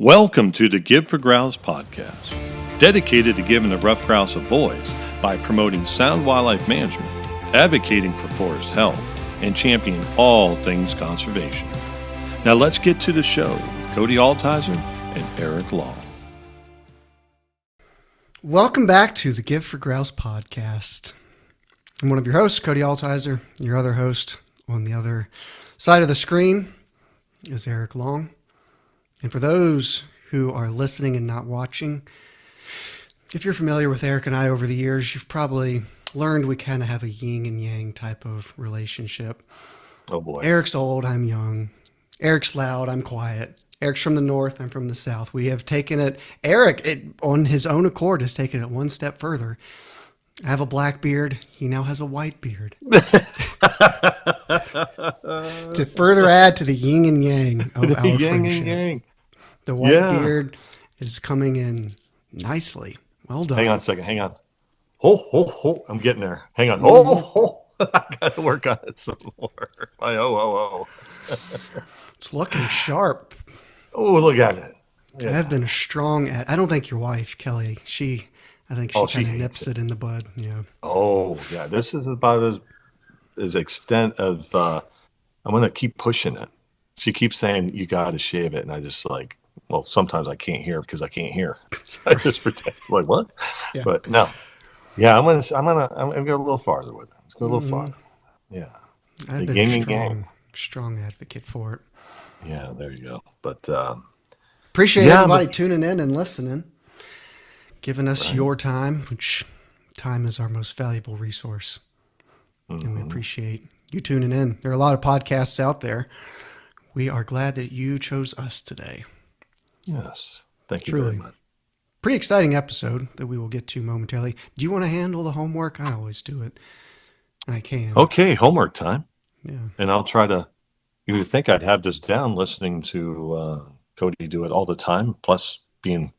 Welcome to the Give for Grouse podcast, dedicated to giving the ruffed grouse a voice by promoting sound wildlife management, advocating for forest health, and championing all things conservation. Now let's get to the show with Cody Altizer and Eric Long. Welcome back to the Give for Grouse podcast. I'm one of your hosts, Cody Altizer. Your other host on the other side of the screen is Eric Long. And for those who are listening and not watching, if you're familiar with Eric and I over the years, you've probably learned we kind of have a yin and yang type of relationship. Oh boy. Eric's old, I'm young. Eric's loud, I'm quiet. Eric's from the north, I'm from the south. We have taken it, on his own accord, has taken it one step further. I have a black beard. He now has a white beard. To further add to the yin and yang of our friendship. Yang. The white beard is coming in nicely. Well done. Hang on a second. Hang on. Oh. I'm getting there. Hang on. Oh. I got to work on it some more. It's looking sharp. Oh, look at it. Yeah. I've been strong at, I don't think your wife, Kelly, I think she kind of nips it in the bud. Yeah. Oh, yeah. This is about as extent of, I'm going to keep pushing it. She keeps saying, you got to shave it. And I just sometimes I can't hear because I can't hear. So I just pretend like, what? Yeah. But no. Yeah, I'm going to go a little farther with it. Let's go a little farther. Yeah. I've been a strong advocate for it. Yeah, there you go. But appreciate everybody tuning in and listening, giving us your time, which time is our most valuable resource. Mm-hmm. And we appreciate you tuning in. There are a lot of podcasts out there. We are glad that you chose us today. Yes. Thank you very much. Pretty exciting episode that we will get to momentarily. Do you want to handle the homework? I always do it. I can. Okay, homework time. Yeah. And I'll try to, you would think I'd have this down listening to Cody do it all the time, plus being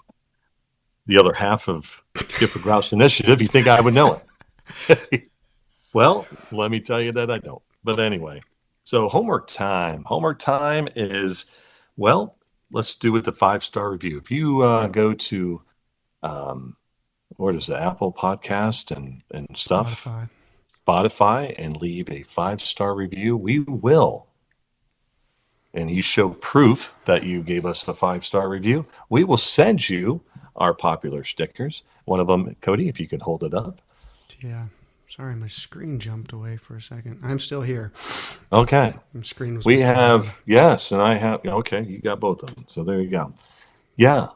the other half of Give for Grouse Initiative. You think I would know it. Well, let me tell you that I don't. But anyway, so homework time. Homework time is, let's do it the 5-star review. If you go to, what is it, Apple Podcast and stuff, Spotify, and leave a 5-star review, we will. And you show proof that you gave us a 5-star review, we will send you our popular stickers. One of them, Cody, if you could hold it up. Yeah. Sorry, my screen jumped away for a second. I'm still here. Okay. My screen was. We have, yes, and I have, okay, you got both of them. So there you go. Yeah.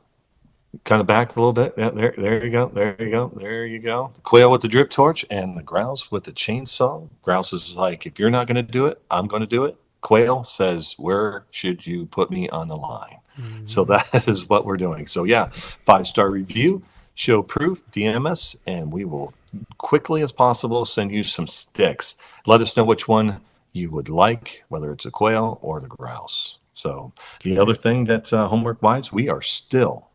Kind of back a little bit. Yeah, there you go. There you go. There you go. The quail with the drip torch and the grouse with the chainsaw. Grouse is like, if you're not going to do it, I'm going to do it. Quail says, where should you put me on the line? Mm-hmm. So that is what we're doing. So yeah, 5-star review, show proof, DM us, and we will quickly as possible send you some sticks. Let us know which one you would like, whether it's a quail or the grouse. So the other thing that's homework wise, we are still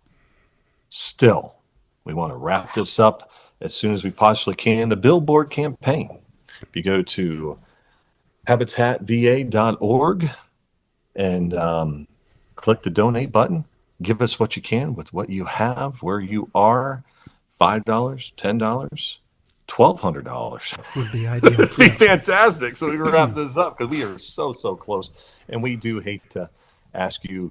we want to wrap this up as soon as we possibly can. The billboard campaign. If you go to habitatva.org and click the donate button, give us what you can with what you have, where you are. $5, $10, $1,200 would be ideal. It'd be fantastic. So we wrap this up because we are so close, and we do hate to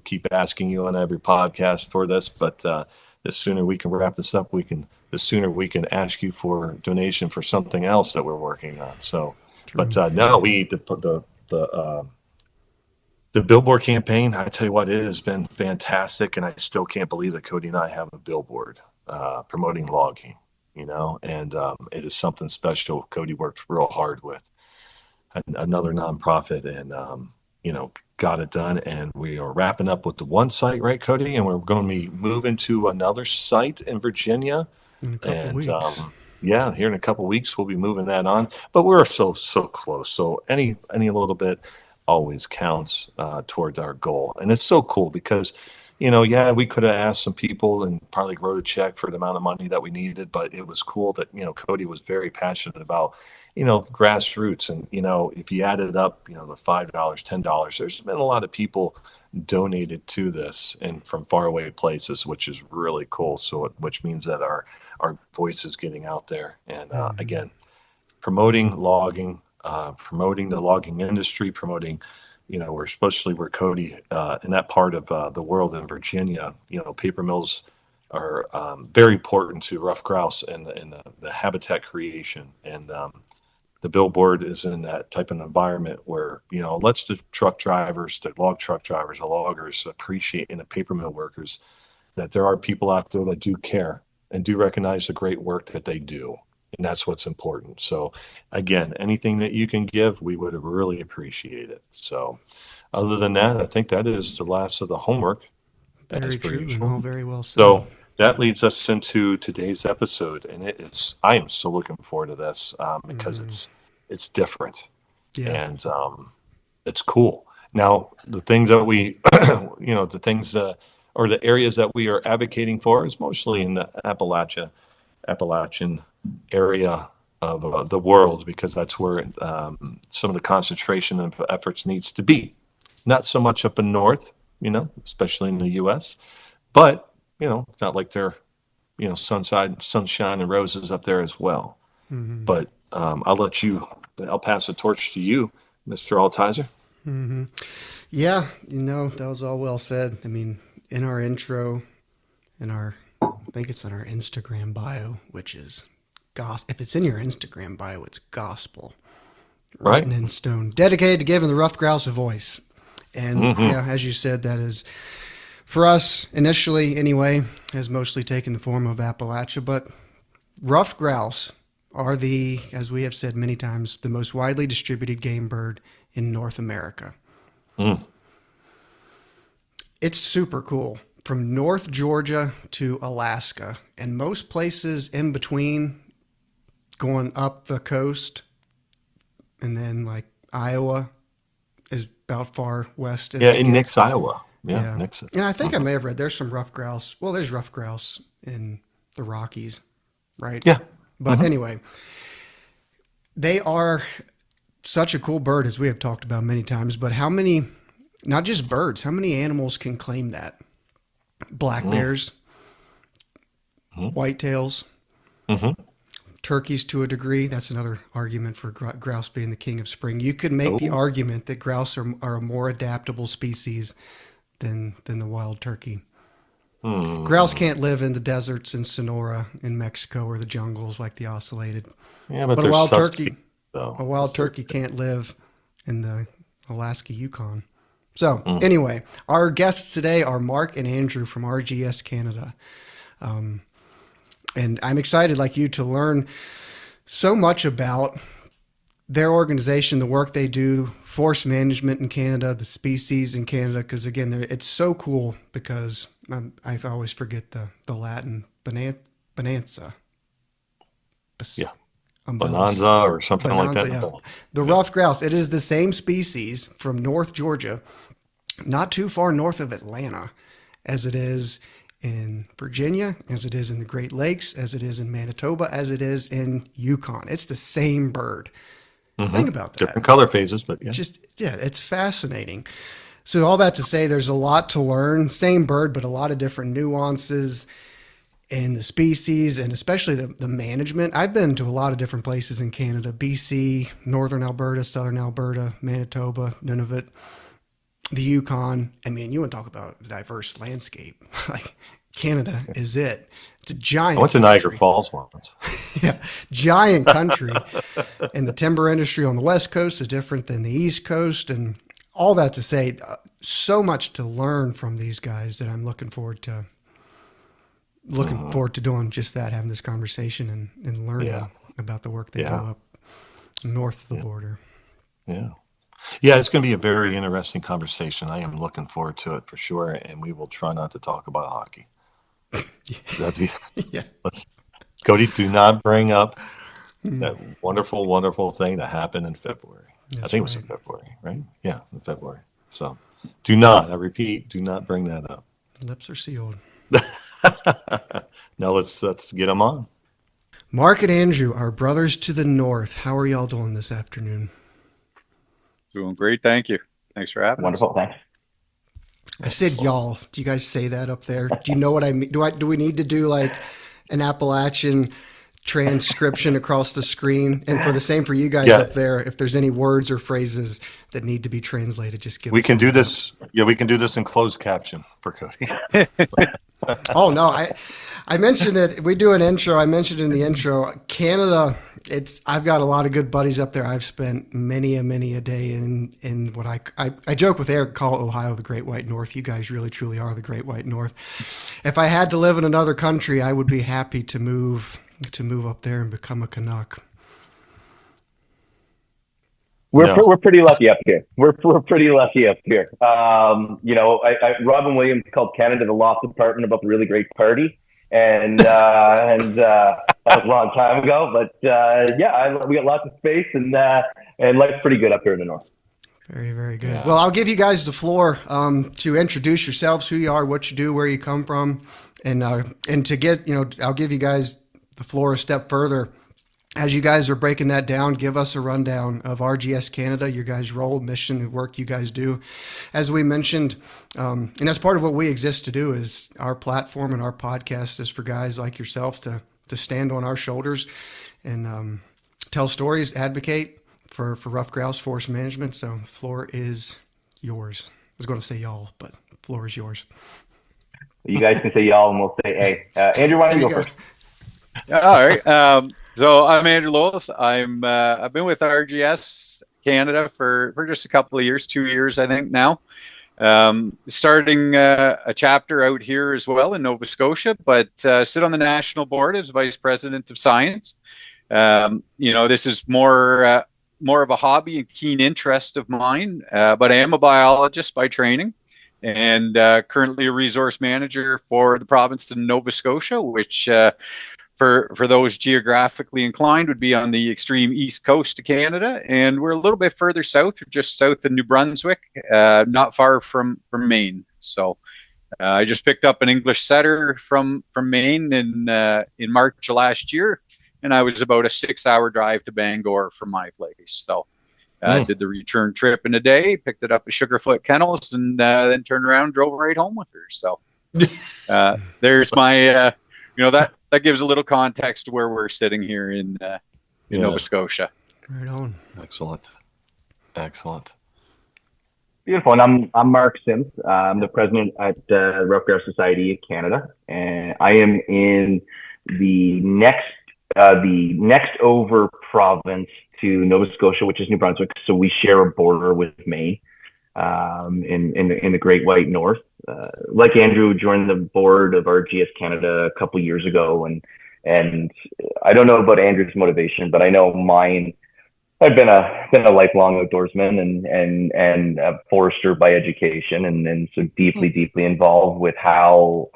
keep asking you on every podcast for this, but the sooner we can wrap this up, the sooner we can ask you for donation for something else that we're working on. So, but no, the billboard campaign, I tell you what, it has been fantastic, and I still can't believe that Cody and I have a billboard promoting logging, and it is something special. Cody worked real hard with another nonprofit and, got it done. And we are wrapping up with the one site, right, Cody? And we're going to be moving to another site in Virginia. In a couple weeks. Here in a couple of weeks, we'll be moving that on. But we're so close. So any little bit always counts towards our goal. And it's so cool because, we could have asked some people and probably wrote a check for the amount of money that we needed, but it was cool that, Cody was very passionate about, grassroots. And, if you added up, the $5, $10, there's been a lot of people donated to this and from faraway places, which is really cool. So, which means that our voice is getting out there. And Mm-hmm. again, promoting logging, promoting the logging industry, promoting, we're especially where Cody, in that part of the world in Virginia, paper mills are very important to ruffed grouse and the habitat creation. And the billboard is in that type of environment where, lets the truck drivers, the log truck drivers, the loggers appreciate, and the paper mill workers, that there are people out there that do care and do recognize the great work that they do. And that's what's important. So, again, anything that you can give, we would really appreciate it. So, other than that, I think that is the last of the homework, as Very per true and all usual. very well said. So, that leads us into today's episode, and I am so looking forward to this because Mm-hmm. it's different Yeah. and it's cool. Now, the things that we, the things or the areas that we are advocating for is mostly in the Appalachian area of the world, because that's where some of the concentration of efforts needs to be. Not so much up in north, especially in the U.S., but it's not like they're sunshine and roses up there as well. Mm-hmm. But I'll pass the torch to you, Mr. Altizer. Mm-hmm. Yeah, that was all well said. I mean, in our intro, I think it's in our Instagram bio, which is if it's in your Instagram bio, it's gospel, Right? written in stone, dedicated to giving the ruffed grouse a voice. And Mm-hmm. yeah, as you said, that is for us initially anyway, has mostly taken the form of Appalachia, but ruffed grouse are as we have said many times, the most widely distributed game bird in North America. Mm. It's super cool. From North Georgia to Alaska, and most places in between, going up the coast, and then like Iowa is about far west as Yeah, it in gets. Nix, Iowa. Yeah, Yeah. Nix. And I think I Mm-hmm. may have read there's some rough grouse. Well, there's rough grouse in the Rockies, right? Yeah. But Mm-hmm. anyway, they are such a cool bird, as we have talked about many times. But how many, not just birds, how many animals can claim that? Black bears, whitetails, Mm-hmm. turkeys to a degree. That's another argument for grouse being the king of spring. You could make the Oh. argument that grouse are a more adaptable species than the wild turkey. Grouse Hmm. can't live in the deserts in Sonora in Mexico or the jungles like the ocellated. Yeah, but But there's subspecies, a though. wild That's turkey can't live in the Alaska Yukon. So mm. anyway, our guests today are Mark and Andrew from RGS Canada. And I'm excited, like you, to learn so much about their organization, the work they do, forest management in Canada, the species in Canada. Because again, it's so cool. Because I always forget the Latin bonanza, Yeah, umbellus, Bonanza or something like bonanza. that. Yeah, Oh, the yeah. ruffed grouse. It is the same species from North Georgia, not too far north of Atlanta, as it is in Virginia, as it is in the Great Lakes, as it is in Manitoba, as it is in Yukon. It's the same bird. Mm-hmm. Think about that. Different color phases, but yeah. Just, yeah, it's fascinating. So, all that to say, there's a lot to learn. Same bird, but a lot of different nuances in the species and especially the management. I've been to a lot of different places in Canada: BC, Northern Alberta, Southern Alberta, Manitoba, Nunavut, the Yukon. I mean, you want to talk about a diverse landscape. Like, Canada is it. It's a I went giant to Niagara country. Falls once. Yeah, giant country. And the timber industry on the West Coast is different than the East Coast. And all that to say, so much to learn from these guys that I'm looking Mhm. forward to doing just that, having this conversation and Yeah, learning about the work they do yeah, up north of the yeah, border. yeah. Yeah, it's going to be a very interesting conversation. I am looking forward to it for sure, and we will try not to talk about hockey. That'd be, Yeah, let's, Cody, do not bring up that wonderful, wonderful thing that happened in February. I that's think it was in right. February, right? Yeah, in February. So do not, I repeat, do not bring that up. Lips are sealed. Now let's get them on. Mark and Andrew, our brothers to the north. How are y'all doing this afternoon? Doing great, thank you. Thanks for having us. Wonderful. Thanks. I said Excellent. y'all. Do you guys say that up there? Do you know what I mean? Do we need to do like an Appalachian transcription across the screen? And for the same for you guys Yeah, up there, if there's any words or phrases that need to be translated, just give we us a can do heads up. this. Yeah, we can do this in closed caption for Cody. Oh no, I mentioned it. We do an intro. I mentioned in the intro, Canada. I've got a lot of good buddies up there. I've spent many a day in what I joke with Eric, call Ohio the Great White North. You guys really truly are the Great White North. If I had to live in another country, I would be happy to move up there and become a Canuck. No, We're pretty lucky up here. We're pretty lucky up here. Robin Williams called Canada the lost apartment about the really great party, and that was a long time ago. But we got lots of space, and life's pretty good up here in the north. Very good. yeah, Well, I'll give you guys the floor to introduce yourselves, who you are, what you do, where you come from, and to get I'll give you guys the floor a step further. As you guys are breaking that down, give us a rundown of RGS Canada, your guys' role, mission, the work you guys do. As we mentioned, and that's part of what we exist to do, is our platform and our podcast is for guys like yourself to stand on our shoulders and tell stories, advocate for ruffed grouse forest management. So the floor is yours. I was going to say y'all, but the floor is yours. You guys can say y'all, and we'll say hey. Andrew, why don't you go first? All right. So I'm Andrew Lowles. I've been with RGS Canada for just a couple of years, 2 years, I think now. Starting a chapter out here as well in Nova Scotia, but sit on the national board as vice president of science. This is more of a hobby and keen interest of mine, but I am a biologist by training, and currently a resource manager for the province of Nova Scotia, which for those geographically inclined would be on the extreme east coast of Canada, and we're a little bit further south, just south of New Brunswick, not far from Maine. So I just picked up an English setter from Maine in March of last year, and I was about a 6-hour drive to Bangor from my place. So I did the return trip in a day, picked it up at Sugarfoot Kennels, and then turned around, drove right home with her. So there's my, that gives a little context to where we're sitting here in Nova Scotia. Right on. Excellent. Beautiful. And I'm Mark Symes. I'm the president at Ruffed Grouse Society Canada, and I am in the next over province to Nova Scotia, which is New Brunswick. So we share a border with Maine in the Great White North. Like Andrew, joined the board of RGS Canada a couple years ago, and I don't know about Andrew's motivation, but I know mine. I've been a lifelong outdoorsman and a forester by education, and so deeply involved with how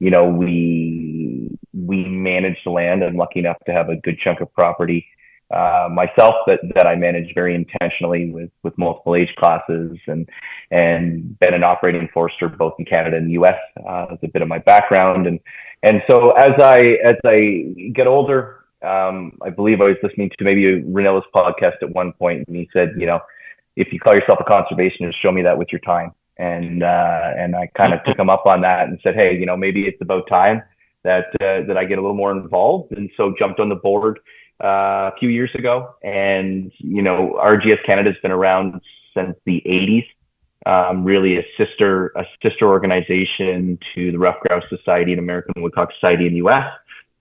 we manage the land. I'm lucky enough to have a good chunk of property myself that I manage very intentionally with multiple age classes, and been an operating forester both in Canada and the US. That's a bit of my background, and so as I get older, I believe I was listening to maybe Ranilla's podcast at one point, and he said, if you call yourself a conservationist, show me that with your time. And I kind of took him up on that and said, hey, maybe it's about time that I get a little more involved. And so jumped on the board a few years ago. And, RGS Canada has been around since the 80s, really a sister organization to the Ruffed Grouse Society and American Woodcock Society in the US.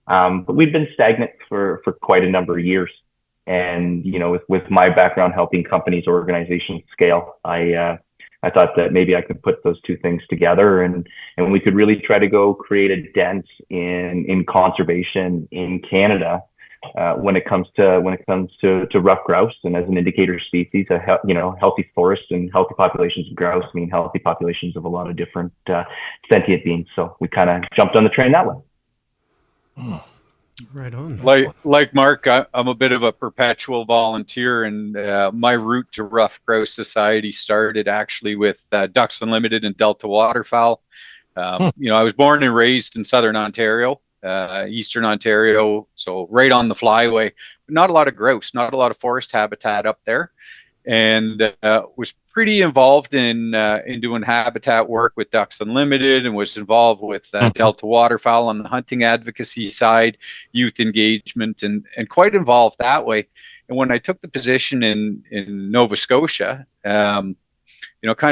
But we've been stagnant for quite a number of years. And, with my background helping companies, organizations scale, I thought that maybe I could put those two things together, and we could really try to go create a dent in conservation in Canada when it comes to ruffed grouse. And as an indicator species, healthy forests and healthy populations of grouse mean healthy populations of a lot of different sentient beings. So we kind of jumped on the train that way. Right on. Like Mark, I'm a bit of a perpetual volunteer, and my route to Ruffed Grouse Society started actually with Ducks Unlimited and Delta Waterfowl. I was born and raised in Southern Ontario, Eastern Ontario, so right on the flyway. But not a lot of grouse, not a lot of forest habitat up there. and was pretty involved in doing habitat work with Ducks Unlimited, and was involved with Delta waterfowl on the hunting advocacy side, youth engagement, and quite involved that way. And when I took the position in Nova Scotia, kind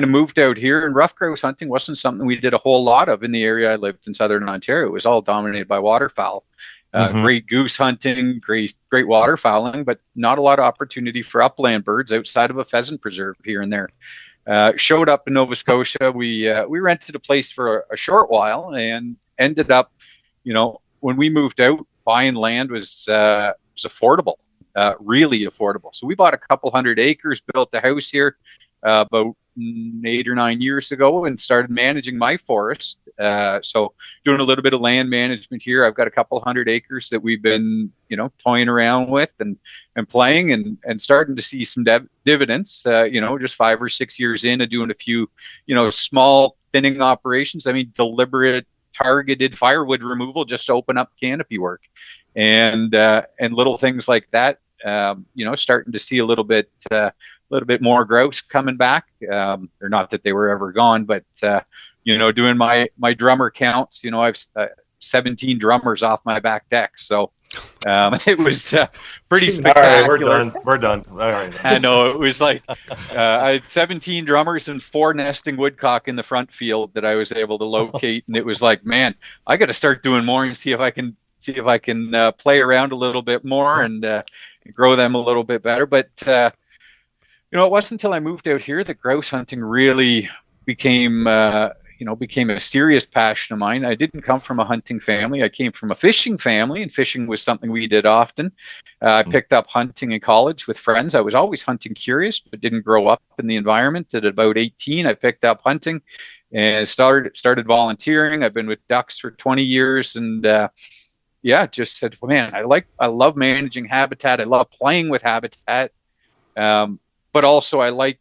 of moved out here, and ruffed grouse hunting wasn't something we did a whole lot of in the area I lived in southern Ontario. It was all dominated by waterfowl. Great goose hunting, great waterfowling, but not a lot of opportunity for upland birds outside of a pheasant preserve here and there. Showed up in Nova Scotia. We rented a place for a short while, and ended up, when we moved out, buying land was affordable, really affordable. So we bought a couple hundred acres, built a house here about 8 or 9 years ago, and started managing my forest. So doing a little bit of land management here. I've got a couple hundred acres that we've been, toying around with and playing and starting to see some dividends, just 5 or 6 years in of doing a few, small thinning operations. I mean, deliberate, targeted firewood removal just to open up canopy work, and little things like that. Starting to see a little bit more grouse coming back. Or not that they were ever gone, but doing my drummer counts. I've 17 drummers off my back deck, so it was pretty spectacular. All right, we're done. All right. I know, it was like I had 17 drummers and 4 nesting woodcock in the front field that I was able to locate, and it was like, man, I got to start doing more and see if I can play around a little bit more and grow them a little bit better. But it wasn't until I moved out here that grouse hunting really became a serious passion of mine. I didn't come from a hunting family. I came from a fishing family, and fishing was something we did often. I picked up hunting in college with friends. I was always hunting curious, but didn't grow up in the environment. At about 18, I picked up hunting and started volunteering. I've been with ducks for 20 years, and just said, man, I love managing habitat. I love playing with habitat. But also I like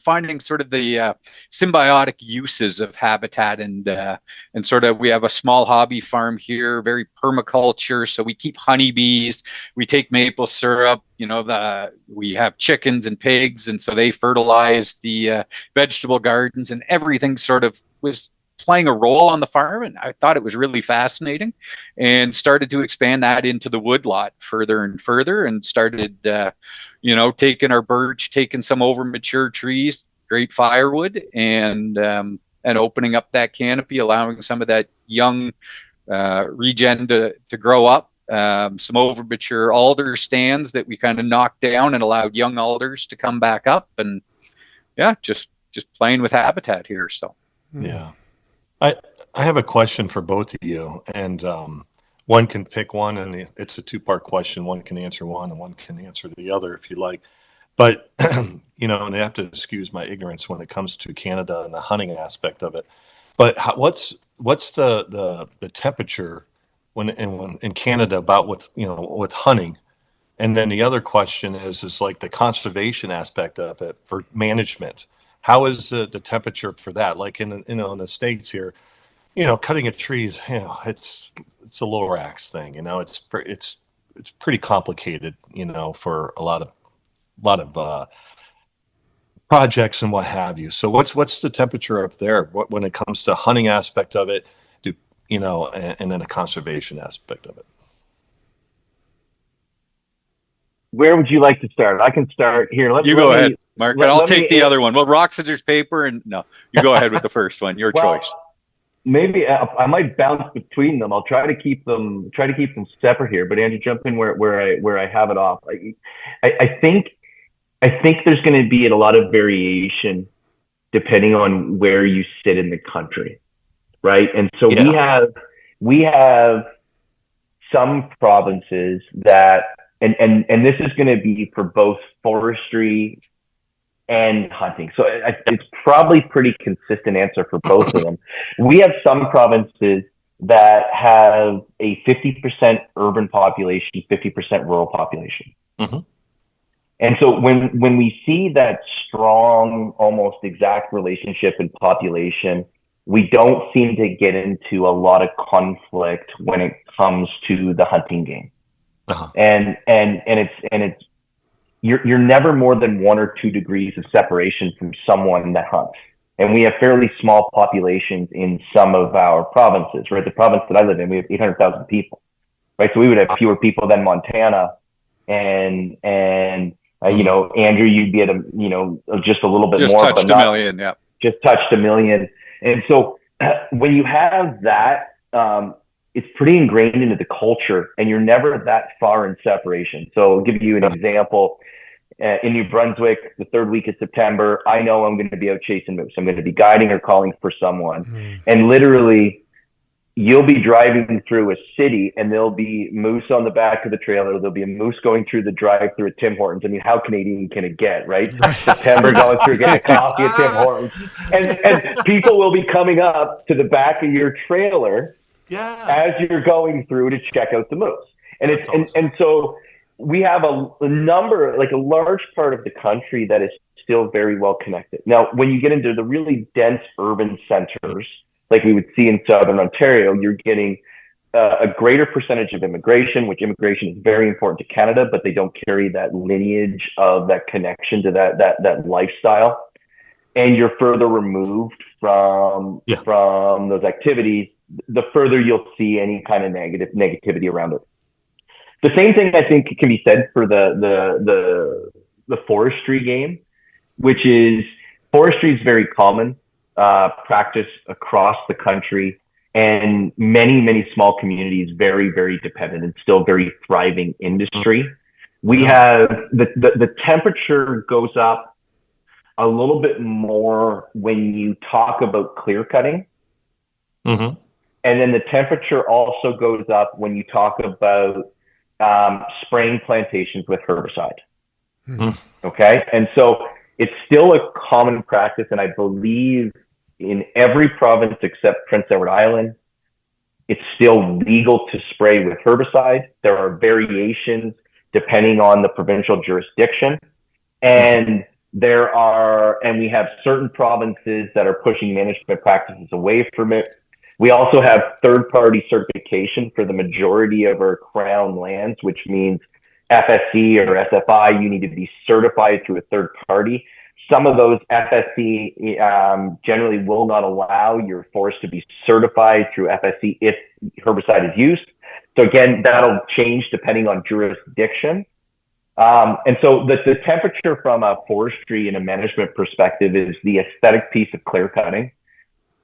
finding sort of the symbiotic uses of habitat, and sort of, we have a small hobby farm here, very permaculture. So we keep honeybees, we take maple syrup, we have chickens and pigs, and so they fertilize the vegetable gardens, and everything sort of was playing a role on the farm. And I thought it was really fascinating, and started to expand that into the woodlot further and further, and started taking our birch, taking some over mature trees, great firewood, and opening up that canopy, allowing some of that young regen to grow up. Some over mature alder stands that we kind of knocked down and allowed young alders to come back up, and just playing with habitat here. So yeah. I have a question for both of you, and one can pick one, and it's a two-part question. One can answer one, and one can answer the other if you like. But and I have to excuse my ignorance when it comes to Canada and the hunting aspect of it. But what's the temperature when in Canada about with hunting? And then the other question is like the conservation aspect of it for management. How is the temperature for that? Like in the States here, cutting a tree is, it's a low-rax thing. It's pretty complicated, for a lot of projects and what have you. So what's the temperature up there when it comes to hunting aspect of it, and then a conservation aspect of it? Where would you like to start? I can start here. You go ahead, Mark. I'll take the other one. Well, rock, scissors, paper, and no, you go ahead with the first one. Your choice. Maybe I might bounce between them. I'll try to keep them separate here. But Andrew, jump in where I have it off. I think there's going to be a lot of variation depending on where you sit in the country, right? And so we have some provinces that. And this is going to be for both forestry and hunting. So it's probably pretty consistent answer for both of them. We have some provinces that have a 50% urban population, 50% rural population. Mm-hmm. And so when we see that strong, almost exact relationship in population, we don't seem to get into a lot of conflict when it comes to the hunting game. Uh-huh. And it's you're never more than 1 or 2 degrees of separation from someone that hunts. And we have fairly small populations in some of our provinces, right? The province that I live in, we have 800,000 people, right? So we would have fewer people than Montana, and you know, Andrew, you'd be at just a little bit just more, touched but not a million. Yeah. just touched a million. And so when you have that, it's pretty ingrained into the culture, and you're never that far in separation. So I'll give you an example. In New Brunswick, the 3rd week of September, I know I'm going to be out chasing moose. I'm going to be guiding or calling for someone. And literally, you'll be driving through a city and there'll be moose on the back of the trailer. There'll be a moose going through the drive-through at Tim Hortons. I mean, how Canadian can it get, right? September, going through, getting a coffee at Tim Hortons. And people will be coming up to the back of your trailer as you're going through to check out the moose. And it's awesome. And so we have a number, like a large part of the country that is still very well connected. Now, when you get into the really dense urban centers, like we would see in Southern Ontario, you're getting a greater percentage of immigration, which immigration is very important to Canada, but they don't carry that lineage of that connection to that lifestyle. And you're further removed from those activities, the further you'll see any kind of negativity around it. The same thing I think can be said for the forestry game, which is forestry is very common practice across the country, and many small communities very, very dependent and still very thriving industry. We have the temperature goes up a little bit more when you talk about clear cutting. And then the temperature also goes up when you talk about spraying plantations with herbicide. Okay. And so it's still a common practice. And I believe in every province except Prince Edward Island, it's still legal to spray with herbicide. There are variations depending on the provincial jurisdiction. And we have certain provinces that are pushing management practices away from it. We also have third-party certification for the majority of our crown lands, which means FSC or SFI, you need to be certified through a third party. Some of those FSC generally will not allow your forest to be certified through FSC if herbicide is used. So again, that'll change depending on jurisdiction. And so the temperature from a forestry and a management perspective is the aesthetic piece of clear cutting.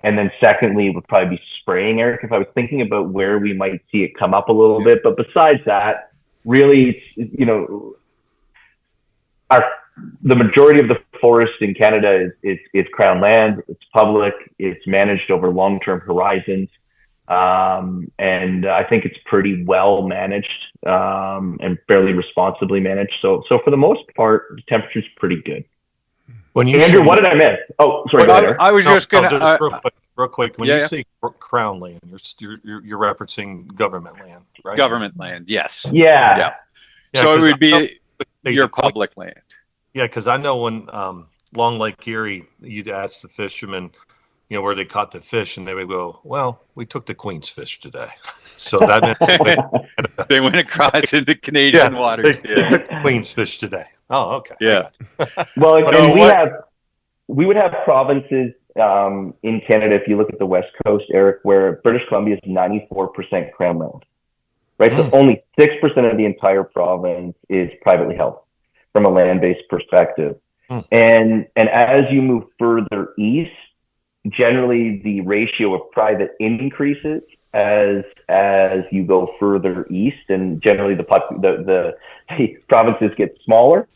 And then secondly, it would probably be spraying, Eric, if I was thinking about where we might see it come up a little bit. But besides that, really, it's, the majority of the forest in Canada is crown land. It's public. It's managed over long-term horizons. And I think it's pretty well managed and fairly responsibly managed. So for the most part, the temperature is pretty good. Andrew, what did I miss? Oh, sorry. I was just going to real quick. When you say crown land, you're referencing government land, right? Government land, yes. Yeah. So it would be your public land. Yeah, because I know when Long Lake Erie, you'd ask the fishermen, where they caught the fish, and they would go, "Well, we took the Queen's fish today." So that meant they went across into Canadian waters. They took the Queen's fish today. Oh, okay. Yeah. Well, we would have provinces in Canada, if you look at the West Coast, Eric, where British Columbia is 94% crown land, right? So only 6% of the entire province is privately held from a land-based perspective. And as you move further east, generally the ratio of private increases as you go further east, and generally the provinces get smaller.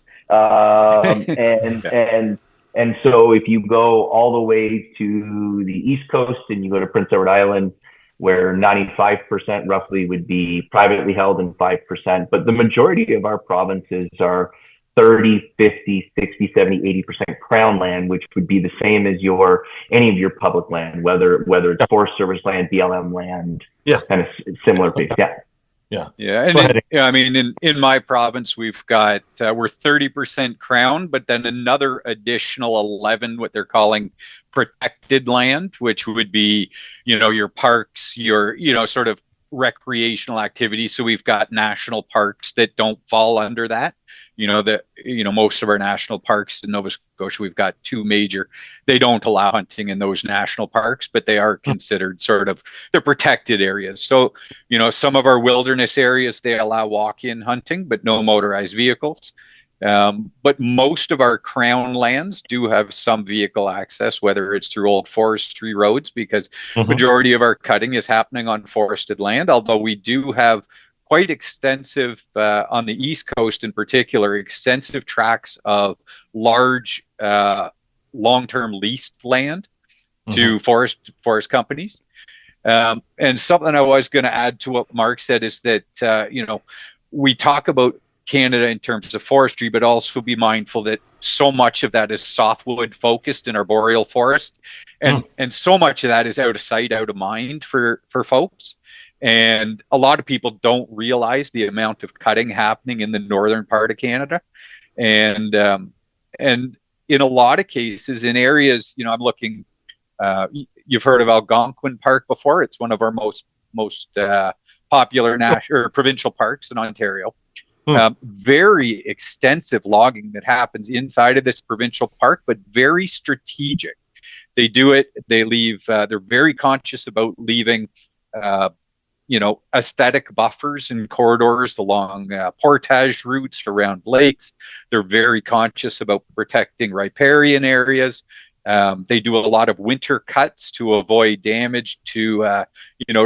And so if you go all the way to the East Coast and you go to Prince Edward Island, where 95% roughly would be privately held and 5%, but the majority of our provinces are 30, 50, 60, 70, 80% crown land, which would be the same as any of your public land, whether it's Forest Service land, BLM land, kind of similar base. Yeah. And I mean, in my province, we've got, we're 30% crown, but then another additional 11, what they're calling protected land, which would be, your parks, your, sort of recreational activities. So we've got national parks that don't fall under that. most of our national parks in Nova Scotia, we've got two major. They don't allow hunting in those national parks, but they are considered sort of the protected areas. So, some of our wilderness areas, they allow walk-in hunting, but no motorized vehicles. But most of our crown lands do have some vehicle access, whether it's through old forestry roads, because majority of our cutting is happening on forested land, although we do have quite extensive, on the East Coast in particular, extensive tracts of large long-term leased land to forest companies. And something I was going to add to what Mark said is that, we talk about Canada in terms of forestry, but also be mindful that so much of that is softwood focused in our boreal forest. And so much of that is out of sight, out of mind for folks. And a lot of people don't realize the amount of cutting happening in the northern part of Canada. And in a lot of cases, in areas, I'm looking, you've heard of Algonquin Park before. It's one of our most popular national or provincial parks in Ontario. Very extensive logging that happens inside of this provincial park, but very strategic. They do it, they leave, they're very conscious about leaving, aesthetic buffers and corridors along portage routes around lakes. They're very conscious about protecting riparian areas. They do a lot of winter cuts to avoid damage to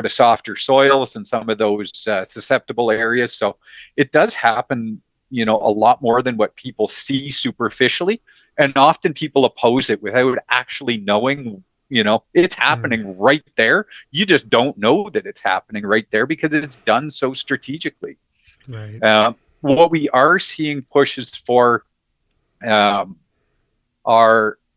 softer soils and some of those susceptible areas. So it does happen, a lot more than what people see superficially. And often people oppose it without actually knowing, it's happening right there. You just don't know that it's happening right there because it's done so strategically. Right. What we are seeing pushes for are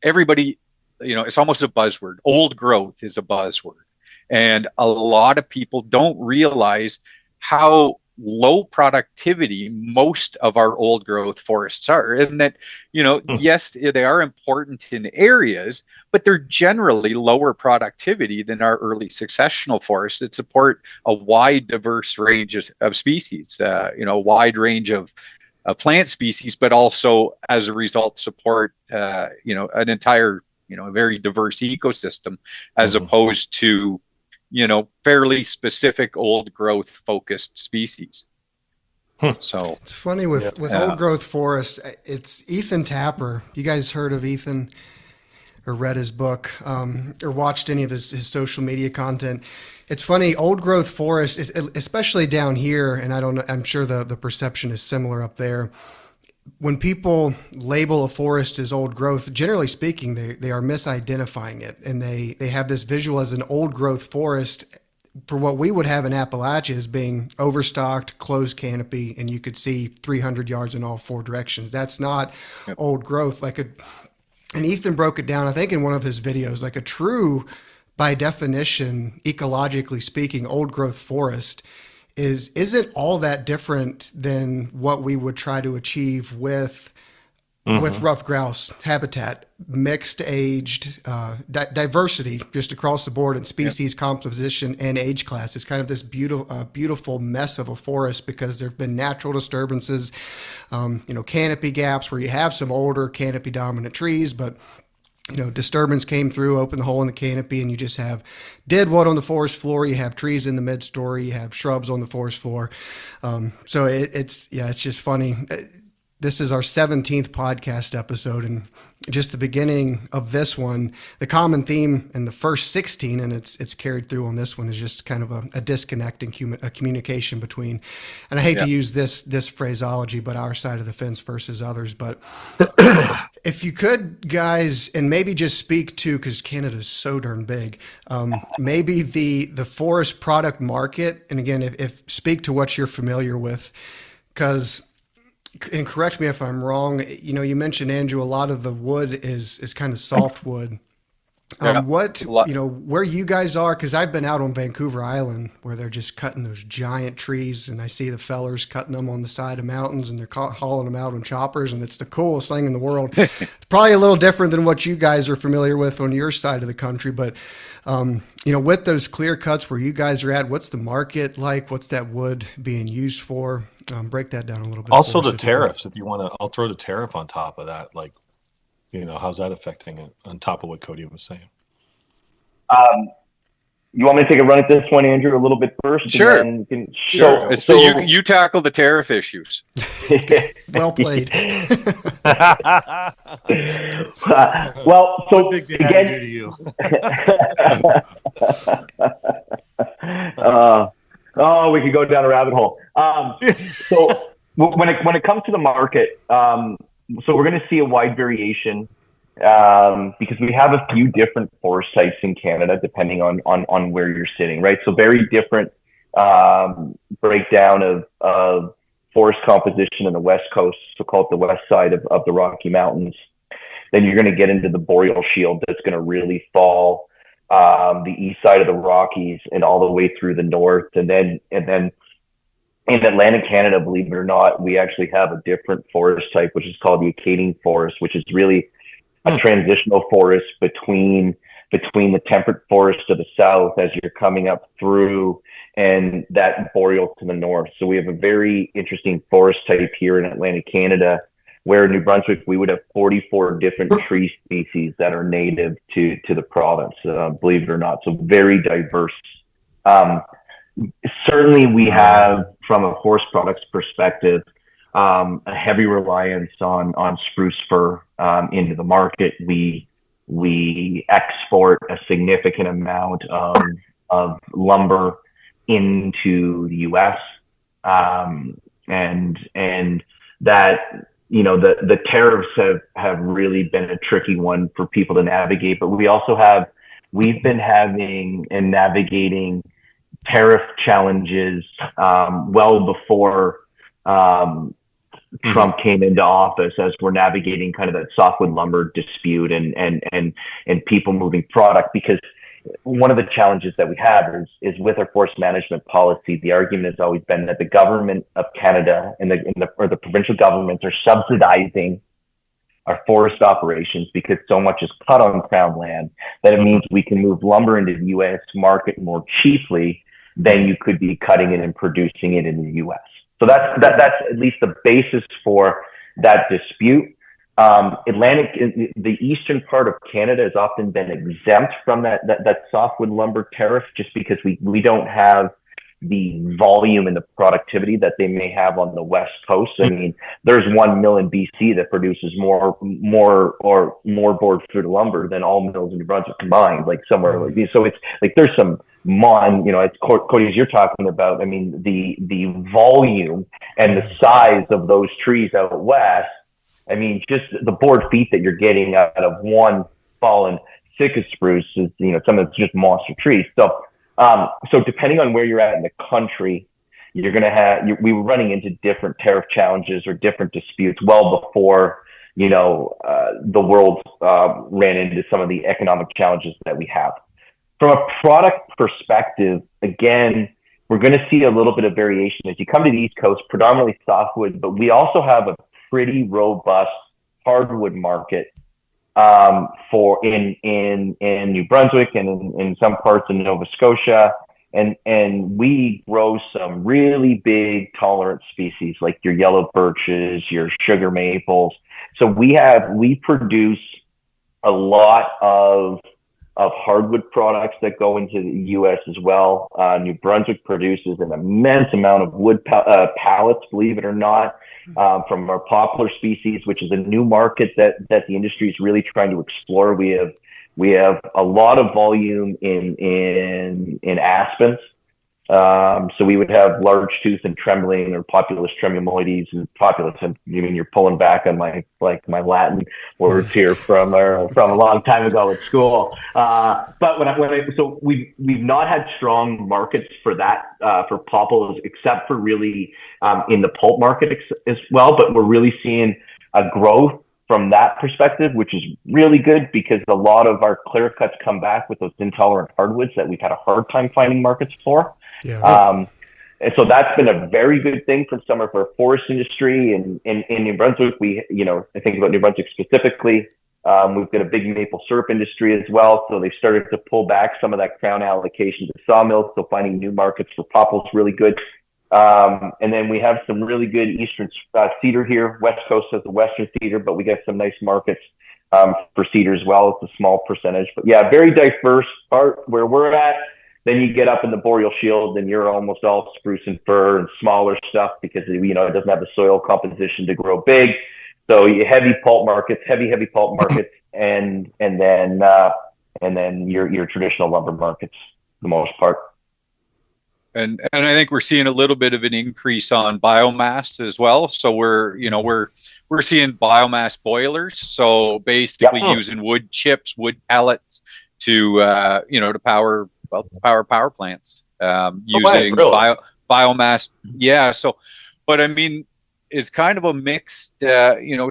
everybody, it's almost a buzzword. Old growth is a buzzword. And a lot of people don't realize how low productivity most of our old growth forests are. And that, yes, they are important in areas, but they're generally lower productivity than our early successional forests that support a wide, diverse range of species, a wide range of plant species, but also as a result support, an entire, a very diverse ecosystem as opposed to, fairly specific old growth focused species. So it's funny with old growth forests. It's Ethan Tapper. You guys heard of Ethan or read his book or watched any of his social media content? It's funny. Old growth forest, especially down here, and I don't know. I'm sure the perception is similar up there. When people label a forest as old growth, generally speaking, they are misidentifying it, and they have this visual as an old growth forest for what we would have in Appalachia as being overstocked, closed canopy, and you could see 300 yards in all four directions. That's not old growth. And Ethan broke it down, I think, in one of his videos, like a true, by definition, ecologically speaking, old growth forest isn't all that different than what we would try to achieve with ruffed grouse habitat, mixed aged, diversity just across the board in species composition and age class. It's kind of this beautiful mess of a forest because there've been natural disturbances, canopy gaps where you have some older canopy dominant trees, but disturbance came through, opened the hole in the canopy, and you just have deadwood on the forest floor. You have trees in the mid-story. You have shrubs on the forest floor. So it's just funny. This is our 17th podcast episode, and just the beginning of this one, the common theme in the first 16, and it's carried through on this one, is just kind of a disconnect and a communication between, and I hate to use this phraseology, but our side of the fence versus others. But if you could, guys, and maybe just speak to, because Canada's so darn big, maybe the forest product market, and again, if speak to what you're familiar with, because, and correct me if I'm wrong, you mentioned, Andrew, a lot of the wood is kind of softwood. Yeah. Where you guys are, because I've been out on Vancouver Island where they're just cutting those giant trees, and I see the fellers cutting them on the side of mountains, and they're hauling them out on choppers, and it's the coolest thing in the world. It's probably a little different than what you guys are familiar with on your side of the country, but with those clear cuts where you guys are at, what's the market like? What's that wood being used for? Break that down a little bit. Also, the tariffs, if you want to, I'll throw the tariff on top of that. Like, how's that affecting it on top of what Cody was saying? You want me to take a run at this one, Andrew, a little bit first? Sure. Sure. So you tackle the tariff issues. Well played. Well, so what big did again, do to you? We could go down a rabbit hole. So when it comes to the market, so we're going to see a wide variation because we have a few different forest types in Canada, depending on where you're sitting, right? So very different breakdown of forest composition in the West Coast, so called the west side of the Rocky Mountains. Then you're going to get into the boreal shield that's going to really fall the east side of the Rockies and all the way through the north. And then in Atlantic Canada, believe it or not, we actually have a different forest type, which is called the Acadian forest, which is really a transitional forest between the temperate forest to the south as you're coming up through and that boreal to the north. So we have a very interesting forest type here in Atlantic Canada, where in New Brunswick, we would have 44 different tree species that are native to the province, believe it or not. So very diverse. Certainly we have, from a forest products perspective, a heavy reliance on spruce fir into the market. We export a significant amount of lumber into the U.S. And that, the tariffs have really been a tricky one for people to navigate. But we've been having and navigating tariff challenges well before Trump came into office, as we're navigating kind of that softwood lumber dispute and people moving product. Because one of the challenges that we have is with our forest management policy, the argument has always been that the government of Canada and the provincial governments are subsidizing our forest operations because so much is cut on Crown land, that it means we can move lumber into the U.S. market more cheaply than you could be cutting it and producing it in the U.S. So that's at least the basis for that dispute. The eastern part of Canada has often been exempt from that softwood lumber tariff, just because we don't have the volume and the productivity that they may have on the West Coast. I mean, there's 1 mill in BC that produces more board fruit lumber than all mills in New Brunswick combined, like somewhere like these. So it's like there's some it's Cody, as you're talking about. I mean, the volume and the size of those trees out west. I mean, just the board feet that you're getting out of one fallen thicket spruce is, some of it's just monster trees. So depending on where you're at in the country, you're going to we were running into different tariff challenges or different disputes well before, the world ran into some of the economic challenges that we have. From a product perspective, again, we're going to see a little bit of variation as you come to the East Coast, predominantly softwood, but we also have a pretty robust hardwood market for in New Brunswick and in some parts of Nova Scotia, and we grow some really big tolerant species like your yellow birches, your sugar maples. So we produce a lot of hardwood products that go into the U.S. as well. New Brunswick produces an immense amount of wood pallets, believe it or not, from our poplar species, which is a new market that the industry is really trying to explore. We have a lot of volume in aspens. So we would have large tooth and trembling, or Populus tremuloides, and Populus. You mean you're pulling back on my Latin words here from a long time ago at school. But so we've not had strong markets for that for poplars, except for really in the pulp market as well. But we're really seeing a growth from that perspective, which is really good because a lot of our clear cuts come back with those intolerant hardwoods that we've had a hard time finding markets for. Yeah. And so that's been a very good thing from some of our forest industry. And in New Brunswick, I think about New Brunswick specifically, we've got a big maple syrup industry as well. So they've started to pull back some of that crown allocation to sawmills. So finding new markets for poplar is really good. And then we have some really good eastern cedar here. West Coast has a western cedar, but we get some nice markets for cedar as well. It's a small percentage. But yeah, very diverse part where we're at. Then you get up in the boreal shield and you're almost all spruce and fir and smaller stuff because, it doesn't have the soil composition to grow big. So you heavy pulp markets, heavy pulp markets, and then your traditional lumber markets for the most part. And I think we're seeing a little bit of an increase on biomass as well. So we're seeing biomass boilers. So basically using wood chips, wood pellets to power power plants using biomass. Yeah. So, but I mean, it's kind of a mixed,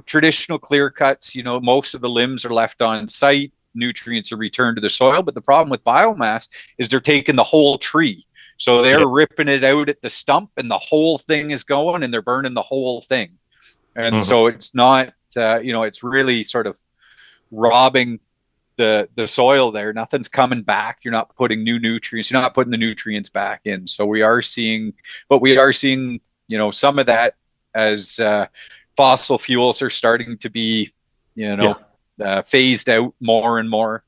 traditional clear cuts, most of the limbs are left on site, nutrients are returned to the soil. But the problem with biomass is they're taking the whole tree. So they're ripping it out at the stump and the whole thing is going and they're burning the whole thing. And so it's not, it's really sort of robbing the soil there. Nothing's coming back. You're not putting new nutrients. You're not putting the nutrients back in. So we are seeing, some of that as fossil fuels are starting to be, phased out more and more.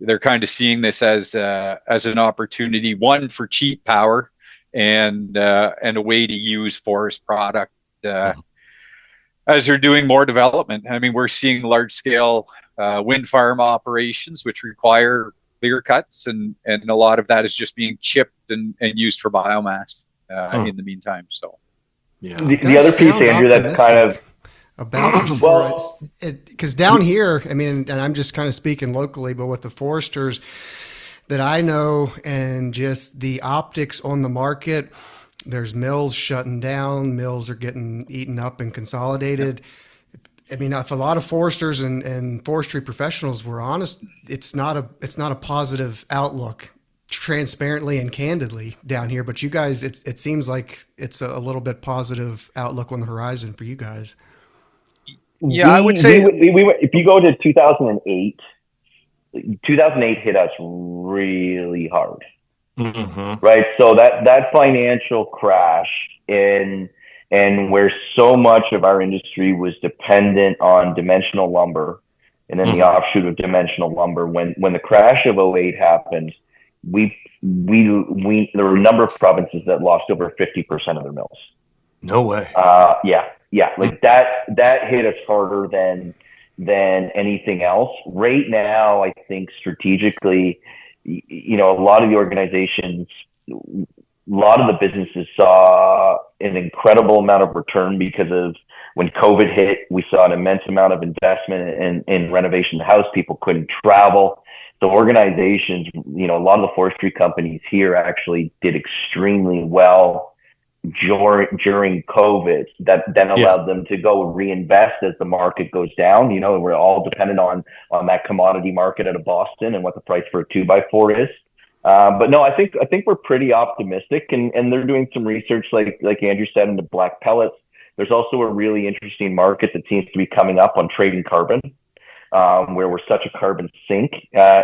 They're kind of seeing this as an opportunity, one for cheap power and a way to use forest product as they're doing more development. I mean, we're seeing large scale wind farm operations, which require clear cuts, and a lot of that is just being chipped and used for biomass in the meantime. So, yeah. The other piece, Andrew, that's kind of about because down here, I mean, and I'm just kind of speaking locally, but with the foresters that I know and just the optics on the market, there's mills shutting down, mills are getting eaten up and consolidated. I mean, if a lot of foresters and forestry professionals were honest, it's not a positive outlook, transparently and candidly down here. But you guys, it seems like it's a little bit positive outlook on the horizon for you guys. Yeah, I would say if you go to 2008 hit us really hard, right? So that financial crash and where so much of our industry was dependent on dimensional lumber, and then the offshoot of dimensional lumber. When the crash of 2008 happened, there were a number of provinces that lost over 50% of their mills. No way. Yeah, like that hit us harder than anything else. Right now, I think strategically, a lot of the organizations, a lot of the businesses saw an incredible amount of return because of when COVID hit. We saw an immense amount of investment in renovation of the house. People couldn't travel. The organizations, a lot of the forestry companies here actually did extremely well during COVID, that then allowed them to go reinvest as the market goes down. We're all dependent on that commodity market out of Boston and what the price for a 2x4 is. But no, I think we're pretty optimistic, and they're doing some research, like Andrew said, into black pellets. There's also a really interesting market that seems to be coming up on trading carbon, where we're such a carbon sink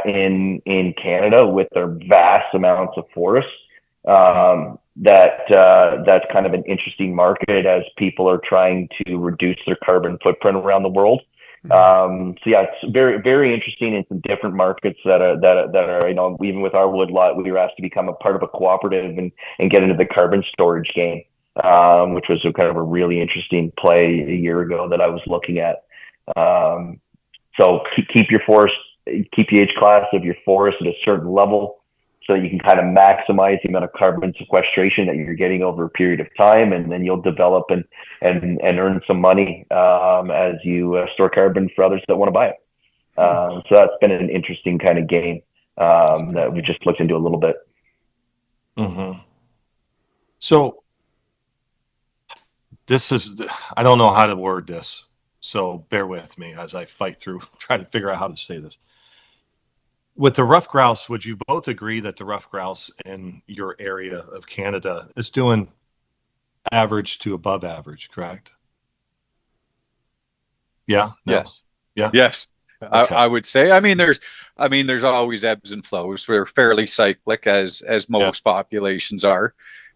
in Canada with our vast amounts of forests. That's kind of an interesting market as people are trying to reduce their carbon footprint around the world. So yeah, it's very, very interesting in some different markets that are, even with our wood lot, we were asked to become a part of a cooperative and get into the carbon storage game, which was kind of a really interesting play a year ago that I was looking at. So keep the H class of your forest at a certain level, so you can kind of maximize the amount of carbon sequestration that you're getting over a period of time, and then you'll develop and earn some money as you store carbon for others that want to buy it. So that's been an interesting kind of game that we just looked into a little bit. So this is, I don't know how to word this. so bear with me as I fight through, try to figure out how to say this. With the ruffed grouse, would you both agree that the ruffed grouse in your area of Canada is doing average to above average, correct? Yeah, no, Yes. yeah, Yes. okay, I would say. I mean, there's always ebbs and flows. We're fairly cyclic as yeah, most populations are.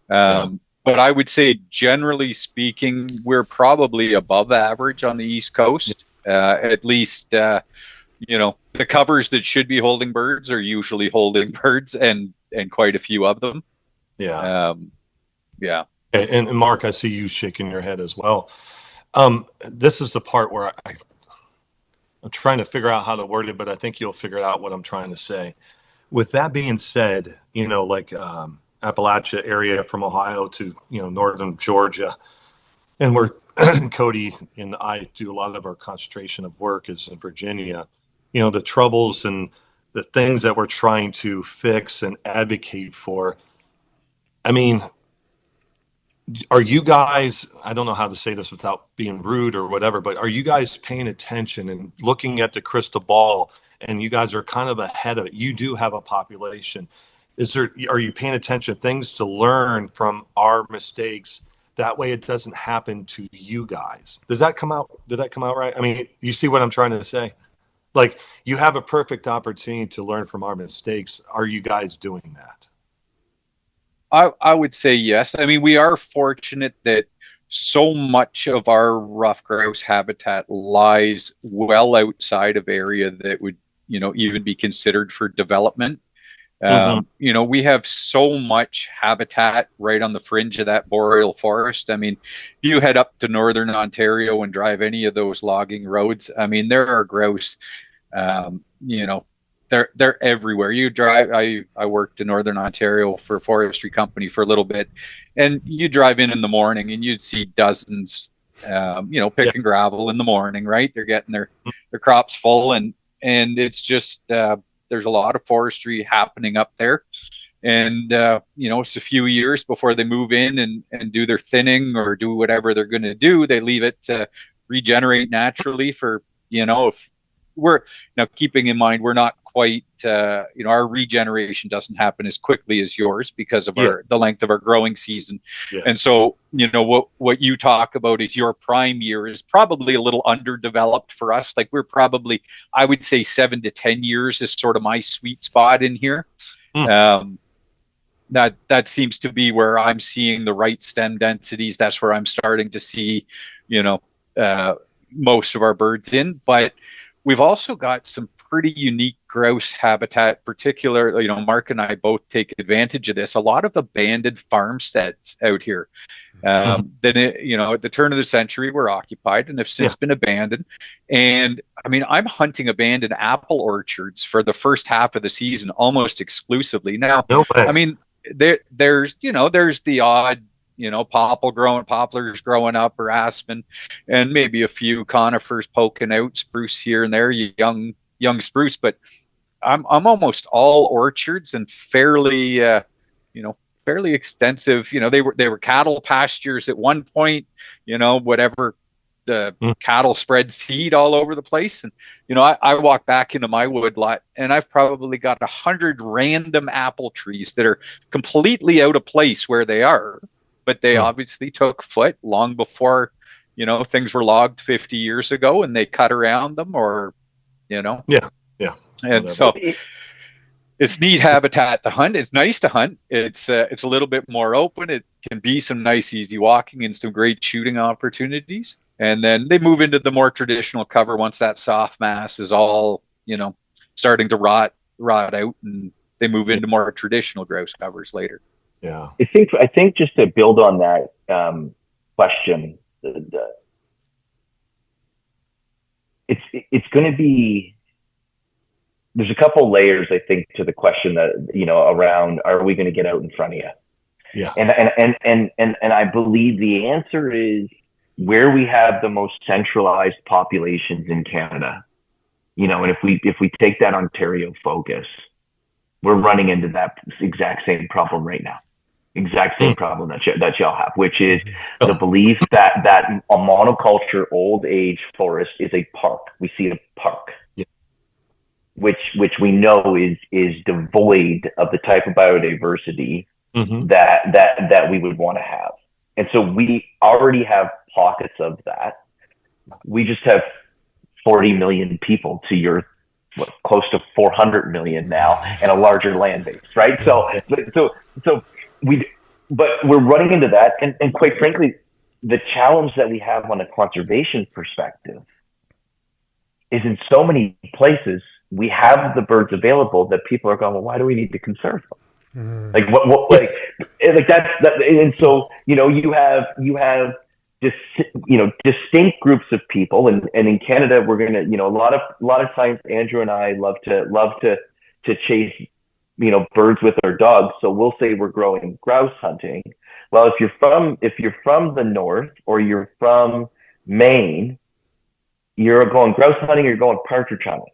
yeah, But I would say, generally speaking, we're probably above average on the East Coast. At least, the covers that should be holding birds are usually holding birds, and quite a few of them. yeah. Um, yeah. And Mark, I see you shaking your head as well. This is the part where I'm trying to figure out how to word it, but I think you'll figure out what I'm trying to say. With that being said, like Appalachia area from Ohio to northern Georgia, and where Cody and I do a lot of our concentration of work is in Virginia. The troubles and the things that we're trying to fix and advocate for. I mean, are you guys, I don't know how to say this without being rude or whatever, but are you guys paying attention and looking at the crystal ball, and you guys are kind of ahead of it? You do have a population. Are you paying attention to things to learn from our mistakes? That way it doesn't happen to you guys. Did that come out right? I mean, you see what I'm trying to say? Like, you have a perfect opportunity to learn from our mistakes. Are you guys doing that? I would say yes. I mean, we are fortunate that so much of our rough grouse habitat lies well outside of area that would, even be considered for development. Mm-hmm. We have so much habitat right on the fringe of that boreal forest. I mean, if you head up to northern Ontario and drive any of those logging roads, I mean, there are grouse, um, you know, they're everywhere. You drive. I worked in northern Ontario for a forestry company for a little bit, and you drive in the morning and you'd see dozens, Yeah. picking gravel in the morning. Right, they're getting their crops full, and it's just there's a lot of forestry happening up there. And it's a few years before they move in and do their thinning or do whatever they're going to do. They leave it to regenerate naturally for if we're now keeping in mind we're not quite our regeneration doesn't happen as quickly as yours because of Yeah. the length of our growing season. Yeah. And so what you talk about is your prime year is probably a little underdeveloped for us. Like, we're probably, I would say, 7 to 10 years is sort of my sweet spot in here. Mm. That seems to be where I'm seeing the right stem densities. That's where I'm starting to see most of our birds in. But we've also got some pretty unique grouse habitat, particularly, Mark and I both take advantage of this. A lot of abandoned farmsteads out here. Then, at the turn of the century, were occupied and have since been abandoned. And I mean, I'm hunting abandoned apple orchards for the first half of the season almost exclusively. Now, No way. I mean, there's the odd, poplars growing up, or aspen, and maybe a few conifers poking out, spruce here and there, young spruce. But I'm almost all orchards and fairly extensive. They were cattle pastures at one point. Whatever, the cattle spread seed all over the place. And I walk back into my wood lot and I've probably got 100 random apple trees that are completely out of place where they are, but they obviously took foot long before things were logged 50 years ago, and they cut around them, or Yeah. and Whatever. so it's neat habitat to hunt. It's nice to hunt. It's a little bit more open. It can be some nice easy walking and some great shooting opportunities. And then they move into the more traditional cover once that soft mass is all starting to rot out, and they move into more traditional grouse covers later. Yeah. I think just to build on that question, it's going to be, there's a couple layers, I think, to the question that around, are we going to get out in front of you? Yeah. And I believe the answer is, where we have the most centralized populations in Canada, and if we take that Ontario focus, we're running into that exact same problem right now. exact same problem that y'all have, which is Oh. the belief that a monoculture old age forest is a park. We see a park, Yeah. which we know is devoid of the type of biodiversity Mm-hmm. that we would want to have. And so we already have pockets of that. We just have 40 million people to your close to 400 million now, and a larger land base, right? So but we're running into that, and quite frankly, the challenge that we have on a conservation perspective is in so many places we have the birds available that people are going, well, why do we need to conserve them? Like like that's that, and so you have distinct groups of people, and in Canada we're gonna a lot of times Andrew and I love to chase birds with our dogs. So we'll say we're growing grouse hunting. Well, if you're from the north or you're from Maine, you're going grouse hunting, you're going partridge hunting.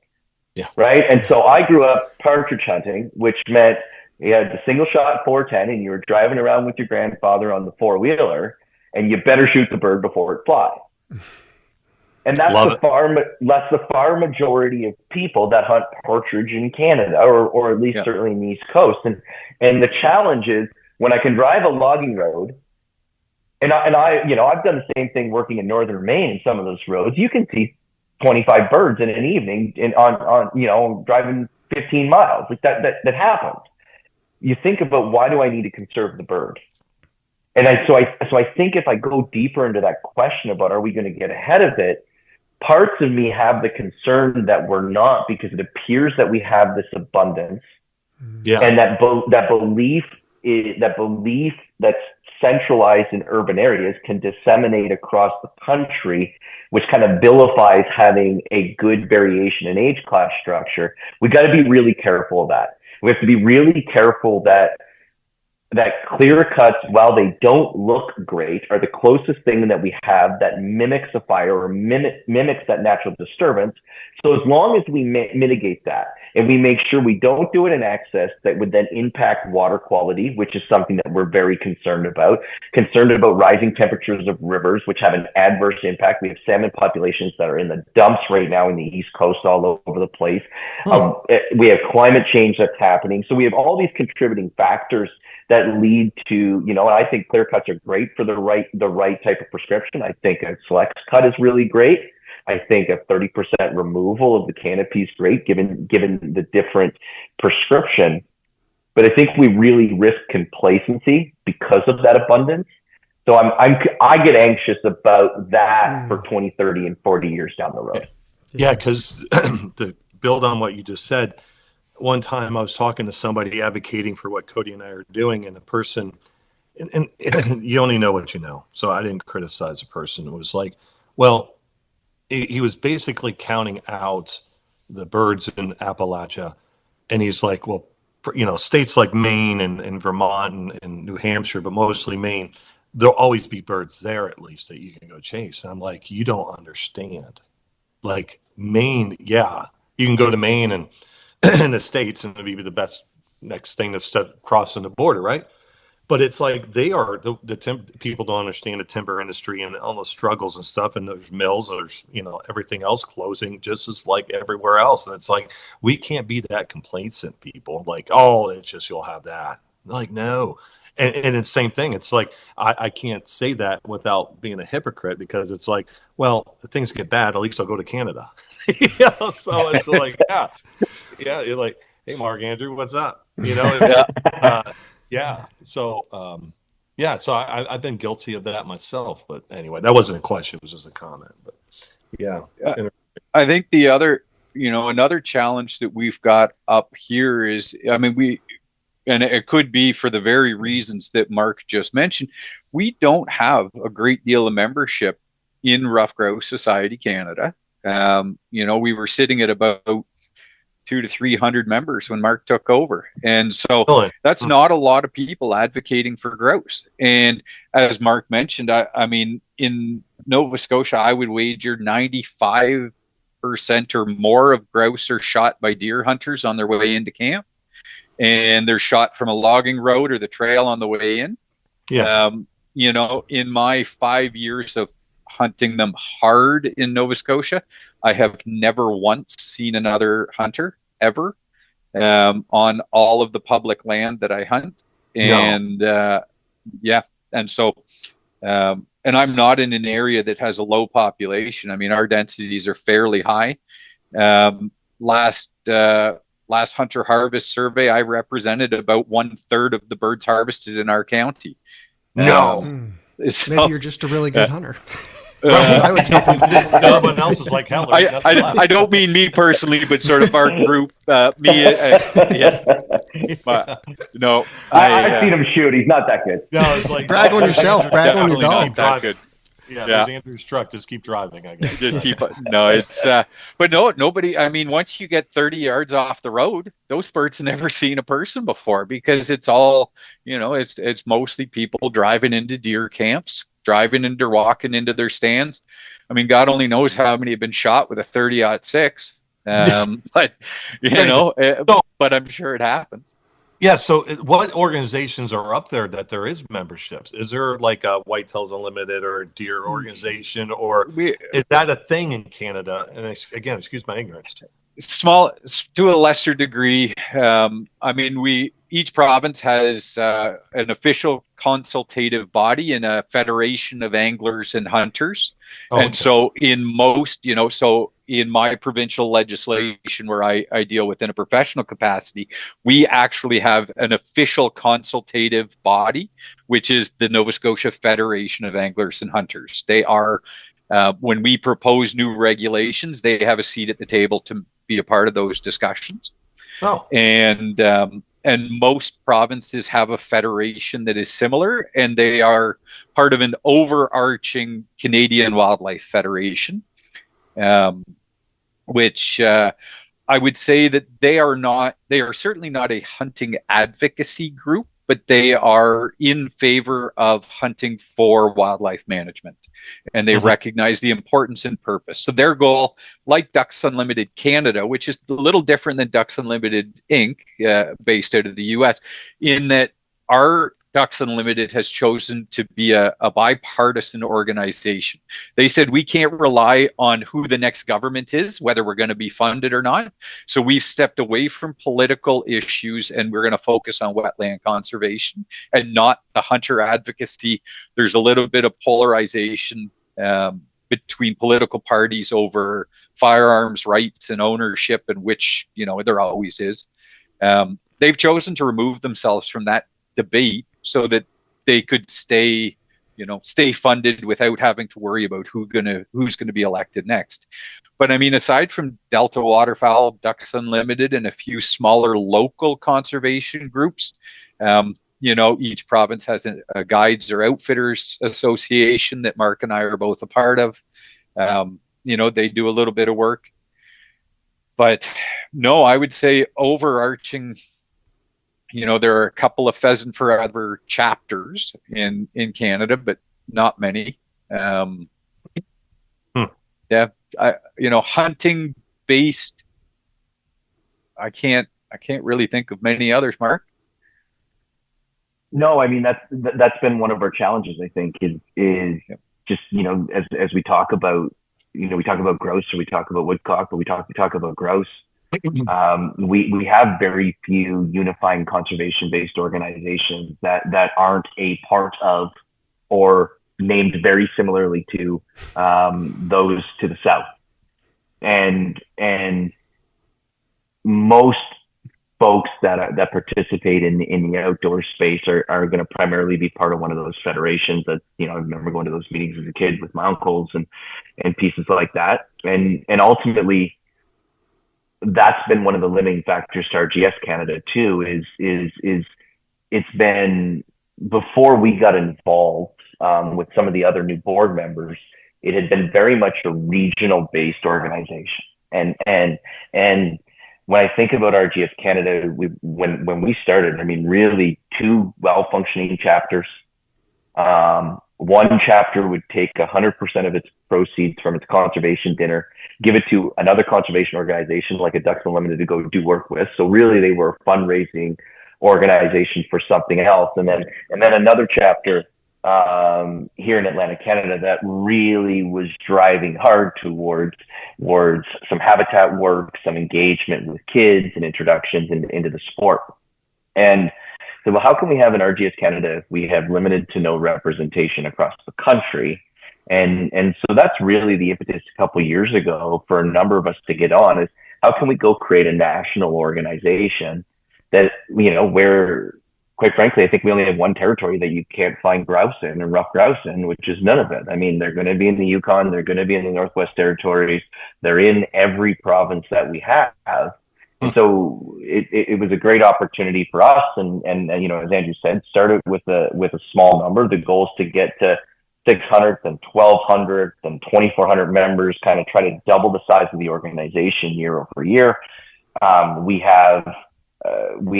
Yeah. Right. And so I grew up partridge hunting, which meant you had the single shot 410 and you were driving around with your grandfather on the four-wheeler, and you better shoot the bird before it flies. And that's the far majority of people that hunt partridge in Canada, or at least certainly in the East Coast. And the challenge is when I can drive a logging road, and I've done the same thing working in northern Maine. Some of those roads you can see 25 birds in an evening on driving 15 miles. Like that happens. You think about, why do I need to conserve the bird? And so I think if I go deeper into that question about, are we going to get ahead of it? Parts of me have the concern that we're not, because it appears that we have this abundance, and that belief that's centralized in urban areas can disseminate across the country, which kind of vilifies having a good variation in age class structure. We got to be really careful of that. We have to be really careful that clear cuts, while they don't look great, are the closest thing that we have that mimics a fire or mimics that natural disturbance. So as long as we mitigate that, and we make sure we don't do it in excess that would then impact water quality, which is something that we're very concerned about rising temperatures of rivers, which have an adverse impact. We have salmon populations that are in the dumps right now in the East Coast, all over the place. We have climate change that's happening. So we have all these contributing factors that lead to, and I think clear cuts are great for the right type of prescription. I think a select cut is really great. I think a 30% removal of the canopy is great, given the different prescription. But I think we really risk complacency because of that abundance. So I get anxious about that for 20, 30, and 40 years down the road. Yeah, because to build on what you just said, one time I was talking to somebody advocating for what Cody and I are doing, and the person, and you only know what you know, so I didn't criticize the person. It was like, well, he was basically counting out the birds in Appalachia, and he's like, well, states like Maine and Vermont and New Hampshire, but mostly Maine, there'll always be birds there, at least, that you can go chase. And I'm like, you don't understand. Like Maine, yeah, you can go to Maine and in the States, and it'll be the best next thing that's crossing the border, right? But it's like they are people don't understand the timber industry and all the struggles and stuff. And there's mills, there's everything else closing just as like everywhere else. And it's like we can't be that complacent, people. Like, oh, it's just you'll have that. Like, no. And it's the same thing. It's like I can't say that without being a hypocrite, because it's like, well, if things get bad, at least I'll go to Canada. So it's like, yeah, you're like, hey, Mark Andrew, what's up? Yeah. So, so I've been guilty of that myself. But anyway, that wasn't a question; it was just a comment. But yeah, I think the other, another challenge that we've got up here is, and it could be for the very reasons that Mark just mentioned, we don't have a great deal of membership in Ruffed Grouse Society Canada. We were sitting at about 200 to 300 members when Mark took over. And so that's not a lot of people advocating for grouse. And as Mark mentioned, I mean, in Nova Scotia, I would wager 95% or more of grouse are shot by deer hunters on their way into camp. and they're shot from a logging road or the trail on the way in. Yeah. In my 5 years of hunting them hard in Nova Scotia, I have never once seen another hunter ever on all of the public land that I hunt. And and so and I'm not in an area that has a low population. I mean, our densities are fairly high. Last hunter harvest survey, I represented about 1/3 of the birds harvested in our county. No. So, Maybe you're just a really good hunter. Right. I would tell people. Everyone else is like hell. I don't mean me personally, but sort of our group. Yes, but no, I've seen him shoot. He's not that good. No, it's like Brag on yourself. Brag on your definitely dog. not that good. Yeah, Yeah. there's Andrew's truck. Just keep driving, I guess. Just keep no, it's but no, nobody. I mean, once you get 30 yards off the road, those birds have never seen a person before, because it's all, it's mostly people driving into deer camps, driving into walking into their stands. I mean, God only knows how many have been shot with a 30-06. But but I'm sure it happens. Yeah. So, what organizations are up there that there is memberships? Is there like a Whitetails Unlimited or a deer organization, or is that a thing in Canada? And again, excuse my ignorance. Small, to a lesser degree. I mean, each province has an official consultative body and a federation of anglers and hunters. And so in most, so in my provincial legislation where I deal with in a professional capacity, we actually have an official consultative body, which is the Nova Scotia Federation of Anglers and Hunters. They are, when we propose new regulations, they have a seat at the table to be a part of those discussions. Oh. And most provinces have a federation that is similar, and they are part of an overarching Canadian Wildlife Federation, which I would say that they are certainly not a hunting advocacy group, but they are in favor of hunting for wildlife management. And they recognize the importance and purpose. So their goal, like Ducks Unlimited Canada, which is a little different than Ducks Unlimited Inc., based out of the US, in that our Ducks Unlimited has chosen to be a bipartisan organization. They said we can't rely on who the next government is, whether we're going to be funded or not. So we've stepped away from political issues, and we're going to focus on wetland conservation and not the hunter advocacy. There's a little bit of polarization between political parties over firearms rights and ownership, and which, there always is. They've chosen to remove themselves from that debate so that they could stay funded without having to worry about who's gonna be elected next. But I mean, aside from Delta Waterfowl, Ducks Unlimited, and a few smaller local conservation groups, each province has a guides or outfitters association that Mark and I are both a part of. They do a little bit of work, but no, I would say overarching. There are a couple of Pheasant Forever chapters in Canada, but not many. Yeah, hunting based. I can't really think of many others, Mark. No, I mean that's been one of our challenges. I think is just as we talk about we talk about grouse, or we talk about woodcock, but we talk about grouse. We have very few unifying conservation-based organizations that aren't a part of or named very similarly to those to the south, and most folks that participate in the outdoor space are going to primarily be part of one of those federations. That I remember going to those meetings as a kid with my uncles and pieces like that, and ultimately. That's been one of the limiting factors to RGS Canada too. Is it's been before we got involved with some of the other new board members. It had been very much a regional based organization, and when I think about RGS Canada, when we started, I mean, really two well functioning chapters, one chapter would take 100% of its proceeds from its conservation dinner, give it to another conservation organization like a Ducks Unlimited to go do work with. So really, they were a fundraising organization for something else, and then another chapter here in Atlantic Canada that really was driving hard towards some habitat work, some engagement with kids, and introductions into the sport. And so, well, how can we have an RGS Canada if we have limited to no representation across the country? And so that's really the impetus a couple of years ago for a number of us to get on, is how can we go create a national organization that, where, quite frankly, I think we only have one territory that you can't find grouse in, and ruffed grouse in, which is Nunavut. I mean, they're going to be in the Yukon, they're going to be in the Northwest Territories, they're in every province that we have. And so it was a great opportunity for us. And as Andrew said, started with a small number. The goal is to get to 600, then 1,200, then 2,400 members, kind of try to double the size of the organization year over year. We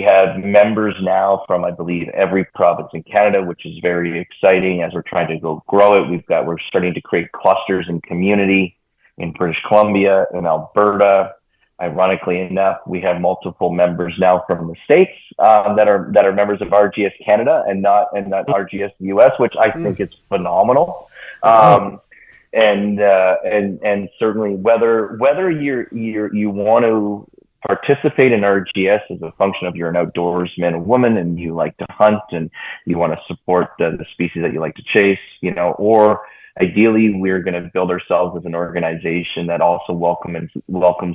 have members now from, I believe, every province in Canada, which is very exciting as we're trying to go grow it. We're starting to create clusters and community in British Columbia, in Alberta. Ironically enough, we have multiple members now from the States that are members of RGS Canada and not RGS US, which I think is phenomenal. And certainly whether you want to participate in RGS as a function of you're an outdoorsman or woman and you like to hunt and you want to support the species that you like to chase, or ideally we're going to build ourselves as an organization that also welcomes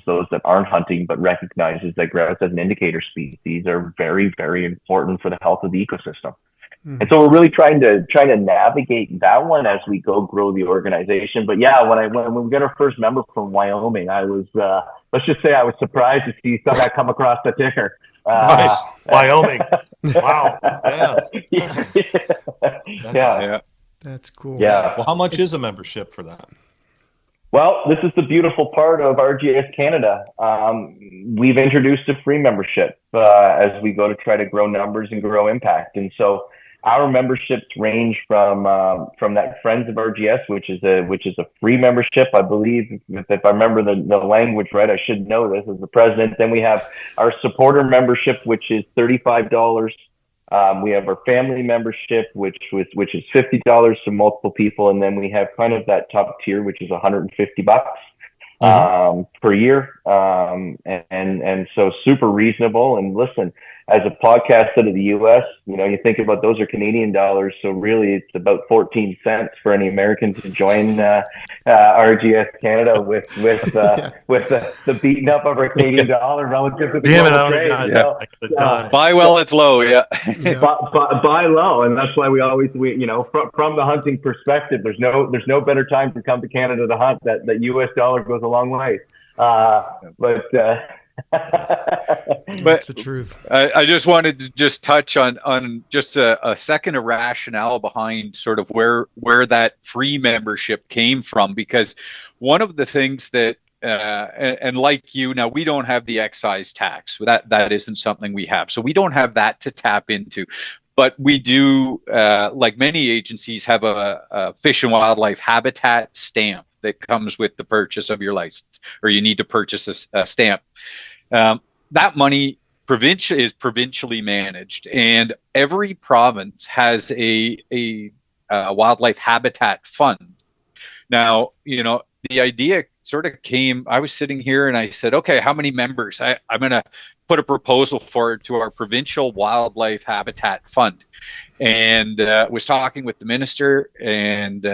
those that aren't hunting, but recognizes that grouse as an indicator species are very, very important for the health of the ecosystem. And so we're really trying to navigate that one as we go grow the organization. But yeah, when we got our first member from Wyoming, I was let's just say I was surprised to see some of that come across the ticker. Nice. Wyoming. Wow. Yeah. Yeah. That's cool. Yeah. Well, how much is a membership for that? Well, this is the beautiful part of RGS Canada. We've introduced a free membership as we go to try to grow numbers and grow impact. And so our memberships range from that Friends of RGS, which is a free membership. I believe, if I remember the language right, I should know this as the president. Then we have our supporter membership, which is $35. We have our family membership, which is $50 to multiple people, and then we have kind of that top tier, which is $150 per year, and so super reasonable. And listen, as a podcast out of the U.S., you think about those are Canadian dollars, so really it's about 14 cents for any American to join RGS Canada with the beating up of our Canadian dollar relative to the global trade. Buy well, it's low, buy low, and that's why we always from the hunting perspective, there's no better time to come to Canada to hunt. That U.S. dollar goes a long way, but that's the truth. I just wanted to just touch on just a second of rationale behind sort of where that free membership came from, because one of the things that and like now we don't have the excise tax. That isn't something we have, so we don't have that to tap into. But we do, like many agencies, have a fish and wildlife habitat stamp that comes with the purchase of your license, or you need to purchase a stamp. That money is provincially managed, and every province has a wildlife habitat fund. Now, the idea sort of came, I was sitting here and I said, okay, how many members? I'm going to put a proposal forward to our provincial wildlife habitat fund, and was talking with the minister, and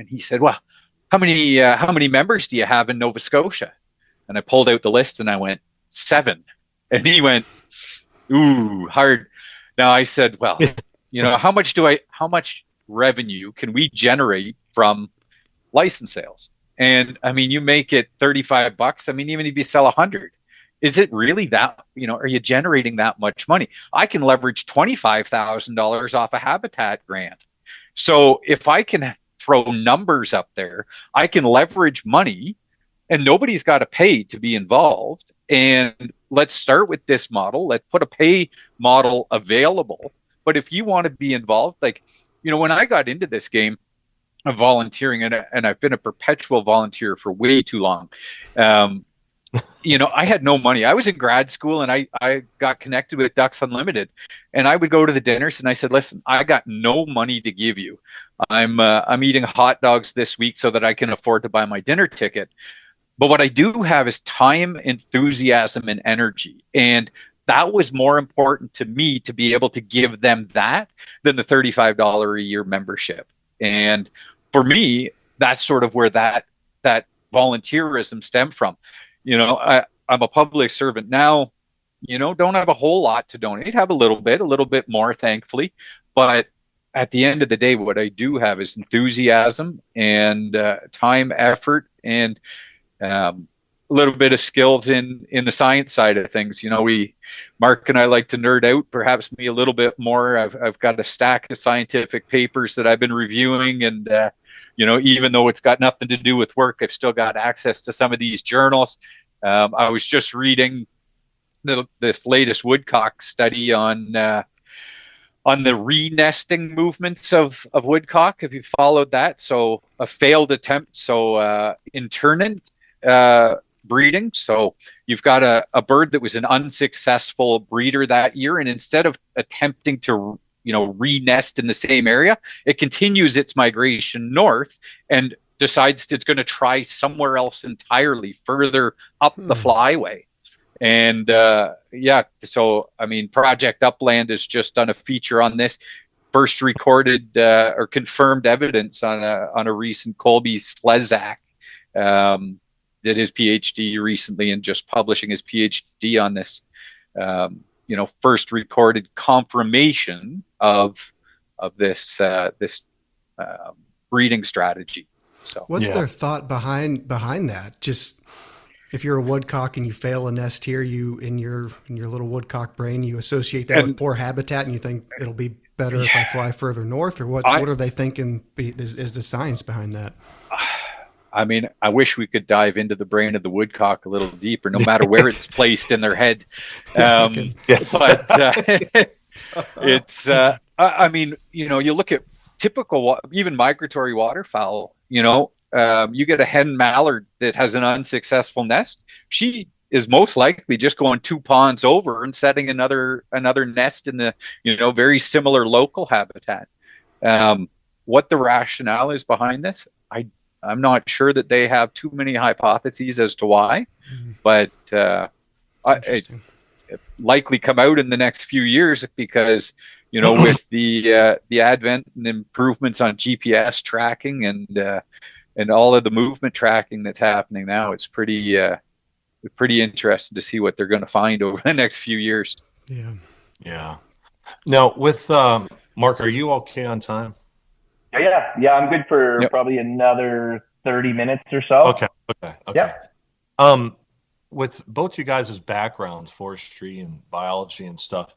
he said, well, how many members do you have in Nova Scotia? And I pulled out the list and I went, 7. And he went, ooh, hard. Now I said, well, how much revenue can we generate from license sales? And I mean, you make it $35. I mean, even if you sell 100, is it really that, are you generating that much money? I can leverage $25,000 off a habitat grant. So if I can throw numbers up there, I can leverage money and nobody's got to pay to be involved. And let's start with this model. Let's put a pay model available. But if you want to be involved, when I got into this game, of volunteering, and I've been a perpetual volunteer for way too long. Um, I had no money. I was in grad school and I got connected with Ducks Unlimited, and I would go to the dinners and I said, listen, I got no money to give you. I'm eating hot dogs this week so that I can afford to buy my dinner ticket. But what I do have is time, enthusiasm, and energy. And that was more important to me to be able to give them that than the $35 a year membership. And for me, that's sort of where that volunteerism stemmed from. I'm a public servant now, don't have a whole lot to donate, have a little bit more, thankfully. But at the end of the day, what I do have is enthusiasm and time, effort, and a little bit of skills in the science side of things. Mark and I like to nerd out, perhaps me a little bit more. I've got a stack of scientific papers that I've been reviewing, and even though it's got nothing to do with work, I've still got access to some of these journals. I was just reading this latest woodcock study on the re-nesting movements of woodcock. Have you followed that? So a failed attempt, so internment breeding. So you've got a bird that was an unsuccessful breeder that year, and instead of attempting to re-nest in the same area, it continues its migration north and decides it's going to try somewhere else entirely, further up the flyway. And so Project Upland has just done a feature on this. First recorded or confirmed evidence on a recent Colby Slezak did his PhD recently, and just publishing his PhD on this. First recorded confirmation of this breeding strategy. So what's their thought behind that? Just if you're a woodcock and you fail a nest here, you in your little woodcock brain, you associate that with poor habitat, and you think it'll be better if I fly further north, or what are they thinking is the science behind that? I wish we could dive into the brain of the woodcock a little deeper, no matter where it's placed in their head. But it's, you look at typical, even migratory waterfowl, you get a hen mallard that has an unsuccessful nest. She is most likely just going 2 ponds over and setting another nest in the, very similar local habitat. What the rationale is behind this, I'm not sure that they have too many hypotheses as to why, but it likely come out in the next few years because, with the advent and improvements on GPS tracking and all of the movement tracking that's happening now, it's pretty interesting to see what they're going to find over the next few years. Yeah. Yeah. Now, with Mark, are you okay on time? Yeah, I'm good for probably another 30 minutes or so. Okay. Yeah. With both you guys' backgrounds, forestry and biology and stuff,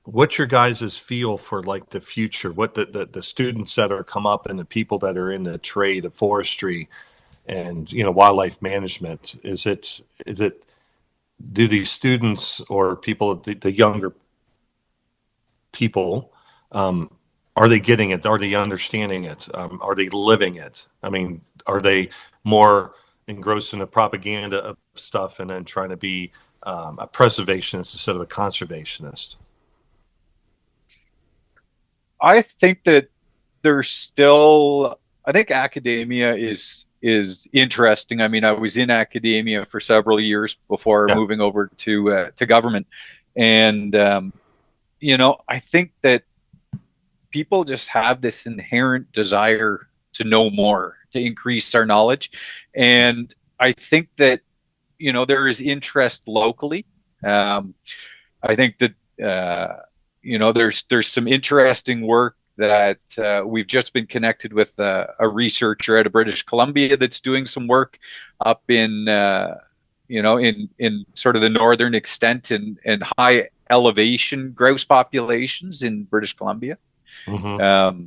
what's your guys' feel for like the future? What the students that are come up and the people that are in the trade of forestry and wildlife management? Is it do these students or people, the younger people, are they getting it? Are they understanding it? Are they living it? Are they more engrossed in the propaganda of stuff and then trying to be a preservationist instead of a conservationist? I think that there's still, I think academia is interesting. I was in academia for several years before moving over to government, and I think that people just have this inherent desire to know more, to increase our knowledge. And I think that, there is interest locally. I think that, there's some interesting work that we've just been connected with a researcher out of British Columbia that's doing some work up in, in sort of the northern extent and high elevation grouse populations in British Columbia. Mm-hmm.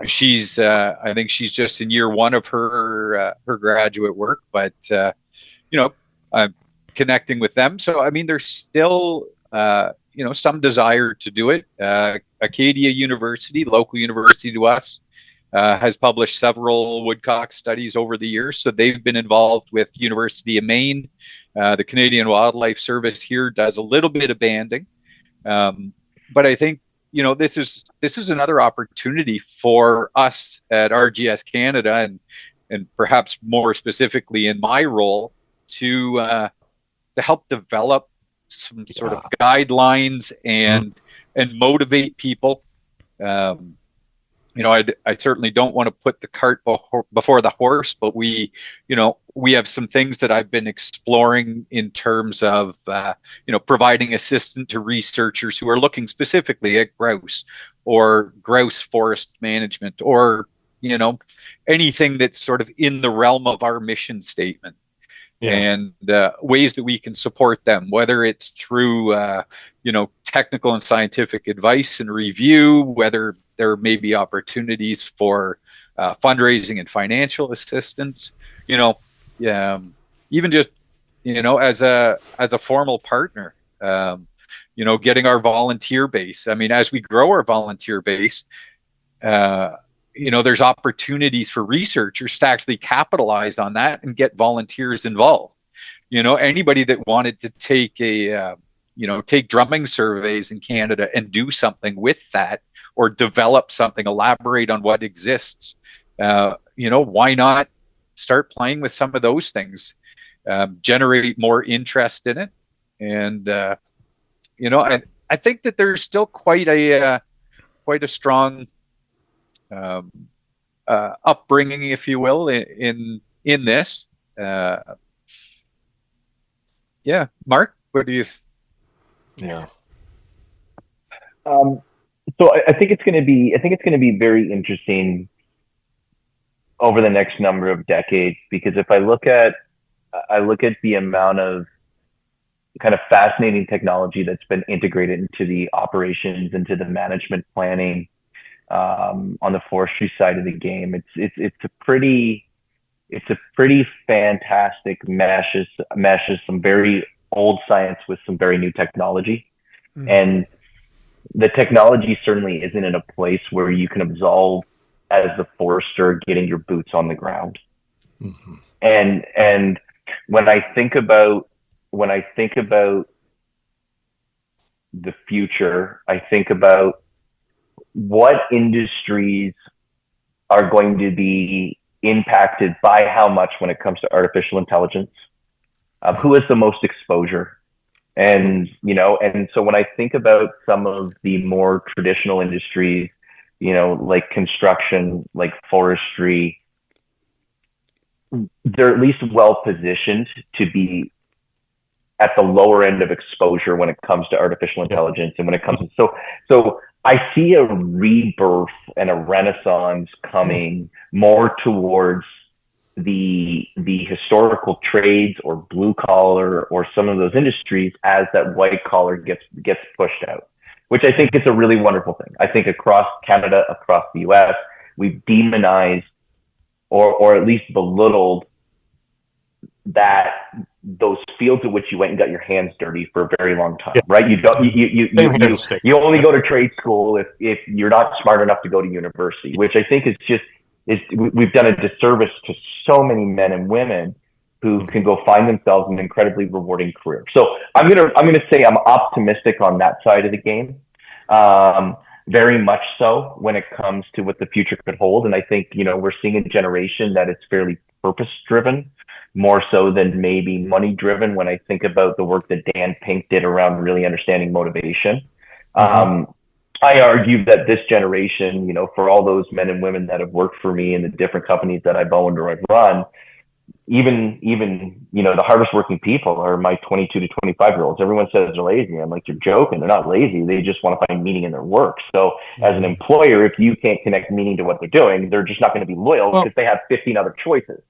I think she's just in year one of her graduate work, but I'm connecting with them. So there's still some desire to do it. Acadia University, local university to us, has published several woodcock studies over the years. So they've been involved with University of Maine. The Canadian Wildlife Service here does a little bit of banding. But I think, this is another opportunity for us at RGS Canada, and perhaps more specifically in my role, to help develop some sort of guidelines and motivate people. I certainly don't want to put the cart before the horse, but we have some things that I've been exploring in terms of, providing assistance to researchers who are looking specifically at grouse or grouse forest management, or, anything that's sort of in the realm of our mission statement. And ways that we can support them, whether it's through, technical and scientific advice and review, whether there may be opportunities for fundraising and financial assistance, even just, as a formal partner, getting our volunteer base. I mean, as we grow our volunteer base, there's opportunities for researchers to actually capitalize on that and get volunteers involved. Anybody that wanted to take take drumming surveys in Canada and do something with that, or develop something, elaborate on what exists, why not start playing with some of those things, generate more interest in it. And, I think that there's still quite a strong upbringing, if you will, in this. Mark, what do you? So I think it's going to be very interesting over the next number of decades, because if I look at the amount of kind of fascinating technology that's been integrated into the operations, into the management planning, on the forestry side of the game, it's a pretty fantastic meshes some very old science with some very new technology. And the technology certainly isn't in a place where you can absolve as the forester getting your boots on the ground. And when I think about the future, I think about what industries are going to be impacted by how much when it comes to artificial intelligence, who has the most exposure. And so when I think about some of the more traditional industries, like construction, like forestry, they're at least well positioned to be at the lower end of exposure when it comes to artificial intelligence. And when it comes to, so I see a rebirth and a renaissance coming more towards the historical trades or blue collar or some of those industries, as that white collar gets pushed out, which I think is a really wonderful thing. I think across Canada, across the US, we've demonized or at least belittled that those fields in which you went and got your hands dirty for a very long time, right? You only go to trade school if you're not smart enough to go to university, which I think we've done a disservice to so many men and women who can go find themselves an incredibly rewarding career. So I'm gonna say I'm optimistic on that side of the game, very much so when it comes to what the future could hold. And I think we're seeing a generation that is fairly purpose driven, more so than maybe money driven. When I think about the work that Dan Pink did around really understanding motivation. I argue that this generation, for all those men and women that have worked for me in the different companies that I've owned or I've run, even the hardest working people are my 22 to 25-year-olds. Everyone says they're lazy. I'm like, you're joking. They're not lazy. They just want to find meaning in their work. So as an employer, if you can't connect meaning to what they're doing, they're just not going to be loyal because they have 15 other choices.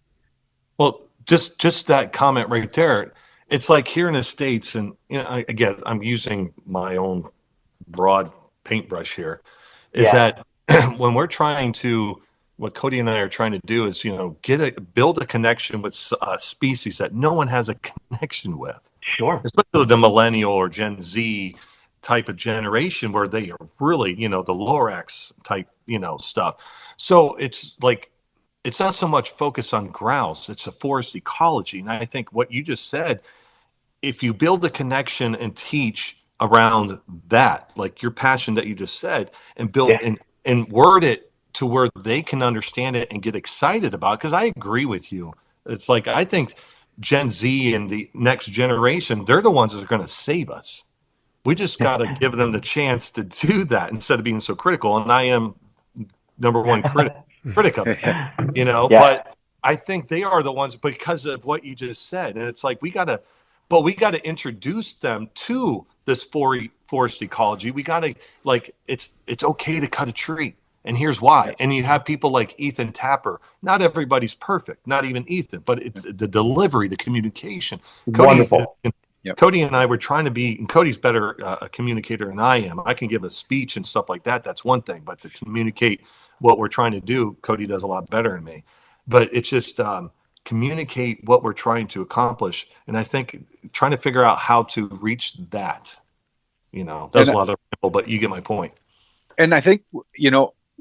Well, just that comment right there. It's like here in the States, and again, I'm using my own broad paintbrush here, is that when we're trying to, what Cody and I are trying to do is, build a connection with species that no one has a connection with. Sure. Especially the millennial or Gen Z type of generation where they are really, the Lorax type, stuff. So it's like, it's not so much focus on grouse, it's a forest ecology. And I think what you just said, if you build a connection and teach around that, like your passion that you just said, and build and word it to where they can understand it and get excited about it. Because I agree with you. It's like, I think Gen Z and the next generation, they're the ones that are going to save us. We just got to give them the chance to do that instead of being so critical. And I am number one critic of it, but I think they are the ones because of what you just said. And it's like, we got to introduce them to this forest ecology. We got to, like, it's okay to cut a tree. And here's why. And you have people like Ethan Tapper. Not everybody's perfect, not even Ethan, but it's the delivery, the communication. Wonderful. Cody and I were trying to be, and Cody's better a communicator than I am. I can give a speech and stuff like that. That's one thing, but to communicate what we're trying to do, Cody does a lot better than me. But it's just communicate what we're trying to accomplish. And I think trying to figure out how to reach that, that's a lot of people, but you get my point. And I think,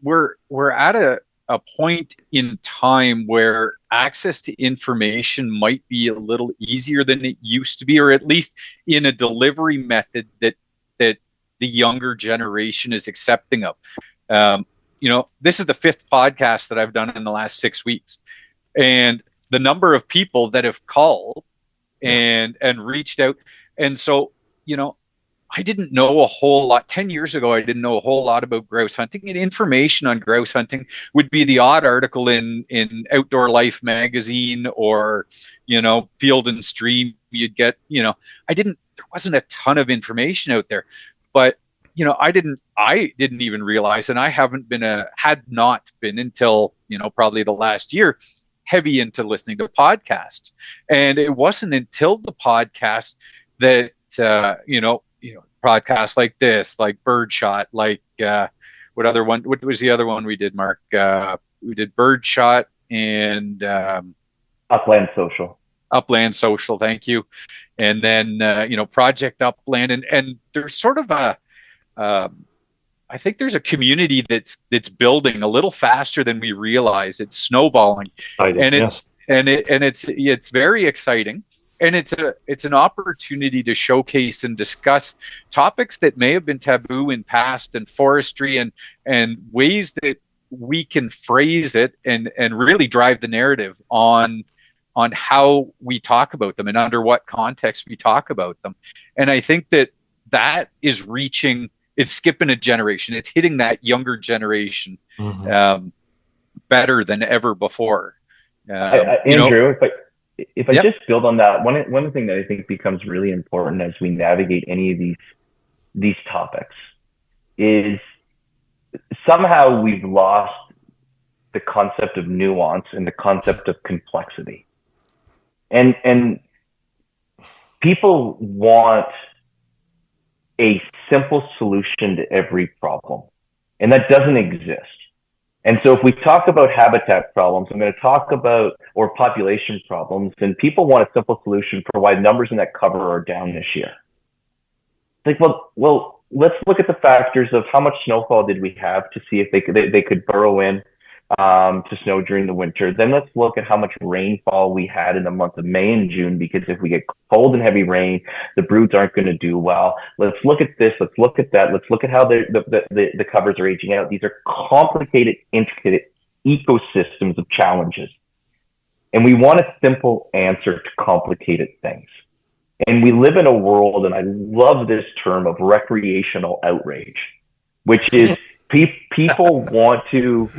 we're at a point in time where access to information might be a little easier than it used to be, or at least in a delivery method that the younger generation is accepting of. This is the 5th podcast that I've done in the last 6 weeks, and the number of people that have called and reached out. And so, I didn't know a whole lot. 10 years ago, I didn't know a whole lot about grouse hunting, and information on grouse hunting would be the odd article in Outdoor Life magazine or, Field and Stream. You'd get, there wasn't a ton of information out there, but, I didn't even realize, and I had not been until, probably the last year, heavy into listening to podcasts. And it wasn't until the podcast that, podcasts like this, like Birdshot, like what was the other one we did, Mark? We did Birdshot and Upland Social. Thank you. And then Project Upland, and there's sort of I think there's a community that's building a little faster than we realize. It's snowballing, it's very exciting. And it's an opportunity to showcase and discuss topics that may have been taboo in past, and forestry, and ways that we can phrase it and really drive the narrative on how we talk about them and under what context we talk about them. And I think that is it's skipping a generation. It's hitting that younger generation better than ever before. Andrew, if I just build on that, one thing that I think becomes really important as we navigate any of these topics is somehow we've lost the concept of nuance and the concept of complexity. And people want a simple solution to every problem, and that doesn't exist. And so if we talk about habitat problems, I'm going to talk about, or population problems, and people want a simple solution for why numbers in that cover are down this year. It's like, well, let's look at the factors of how much snowfall did we have to see if they could burrow in to snow during the winter. Then let's look at how much rainfall we had in the month of May and June, because if we get cold and heavy rain, the broods aren't going to do well. Let's look at this. Let's look at that. Let's look at how the covers are aging out. These are complicated, intricate ecosystems of challenges. And we want a simple answer to complicated things. And we live in a world, and I love this term, of recreational outrage, which is people want to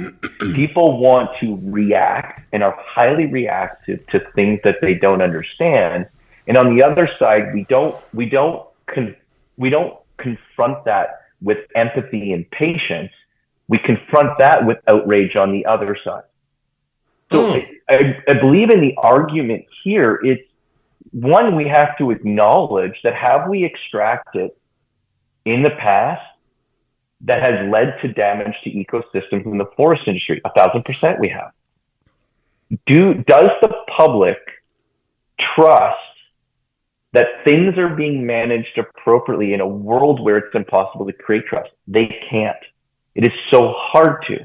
react and are highly reactive to things that they don't understand. And on the other side, we don't confront that with empathy and patience. We confront that with outrage on the other side. So I believe in the argument here, it's one, we have to acknowledge that have we extracted in the past that has led to damage to ecosystems in the forest industry? 1,000% we have. Does the public trust that things are being managed appropriately in a world where it's impossible to create trust. They can't. It is so hard to.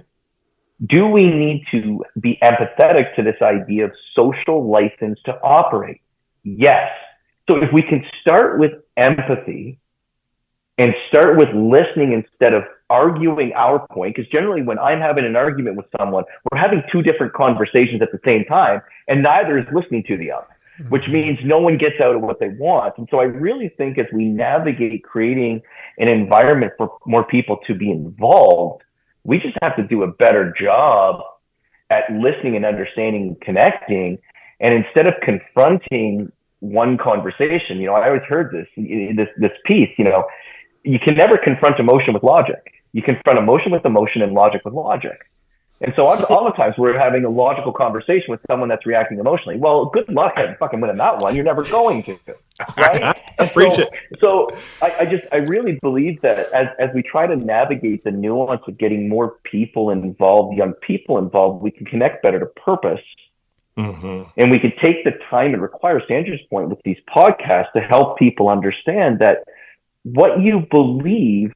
Do we need to be empathetic to this idea of social license to operate? Yes. So if we can start with empathy and start with listening instead of arguing our point, because generally when I'm having an argument with someone, we're having two different conversations at the same time, and neither is listening to the other, which means no one gets out of what they want. And so I really think as we navigate creating an environment for more people to be involved, we just have to do a better job at listening and understanding and connecting. And instead of confronting one conversation, I always heard this piece, you can never confront emotion with logic. You confront emotion with emotion and logic with logic. And so all the times we're having a logical conversation with someone that's reacting emotionally. Well, good luck at fucking winning that one. You're never going to, right? So I really believe that as we try to navigate the nuance of getting more people involved, young people involved, we can connect better to purpose. Mm-hmm. And we can take the time it requires, to Andrew's point, with these podcasts to help people understand that what you believe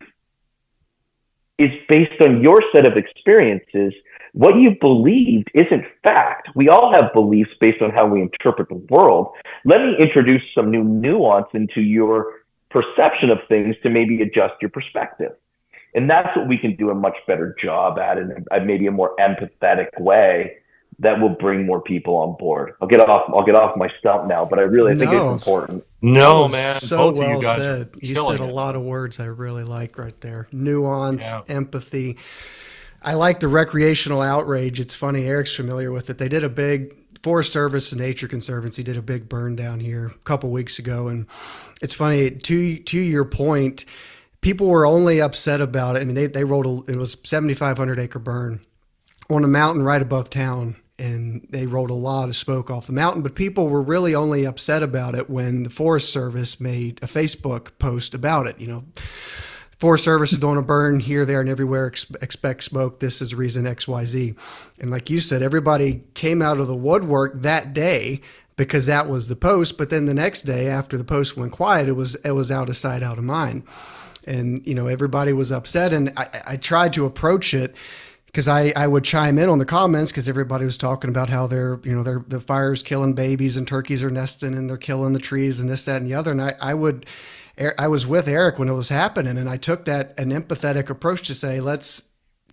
is based on your set of experiences. What you believed isn't fact. We all have beliefs based on how we interpret the world. Let me introduce some new nuance into your perception of things to maybe adjust your perspective. And that's what we can do a much better job at, in maybe a more empathetic way that will bring more people on board. I'll get off my stump now, but I really think it's important. No, man. So both well of you guys said. You said a lot of words I really like right there. Nuance, empathy. I like the recreational outrage. It's funny, Eric's familiar with it. They did a big Forest Service and Nature Conservancy did a big burn down here a couple weeks ago. And it's funny, to your point, people were only upset about it. I mean, they rolled it was 7,500 acre burn on a mountain right above town. And they rolled a lot of smoke off the mountain, but people were really only upset about it when the Forest Service made a Facebook post about it. Forest Service is doing a burn here, there, and everywhere. Expect smoke. This is reason X, Y, Z. And like you said, everybody came out of the woodwork that day because that was the post. But then the next day, after the post went quiet, it was out of sight, out of mind. And everybody was upset. And I tried to approach it, because I would chime in on the comments, because everybody was talking about how the fire's killing babies and turkeys are nesting and they're killing the trees and this, that, and the other. And I was with Eric when it was happening, and I took an empathetic approach to say,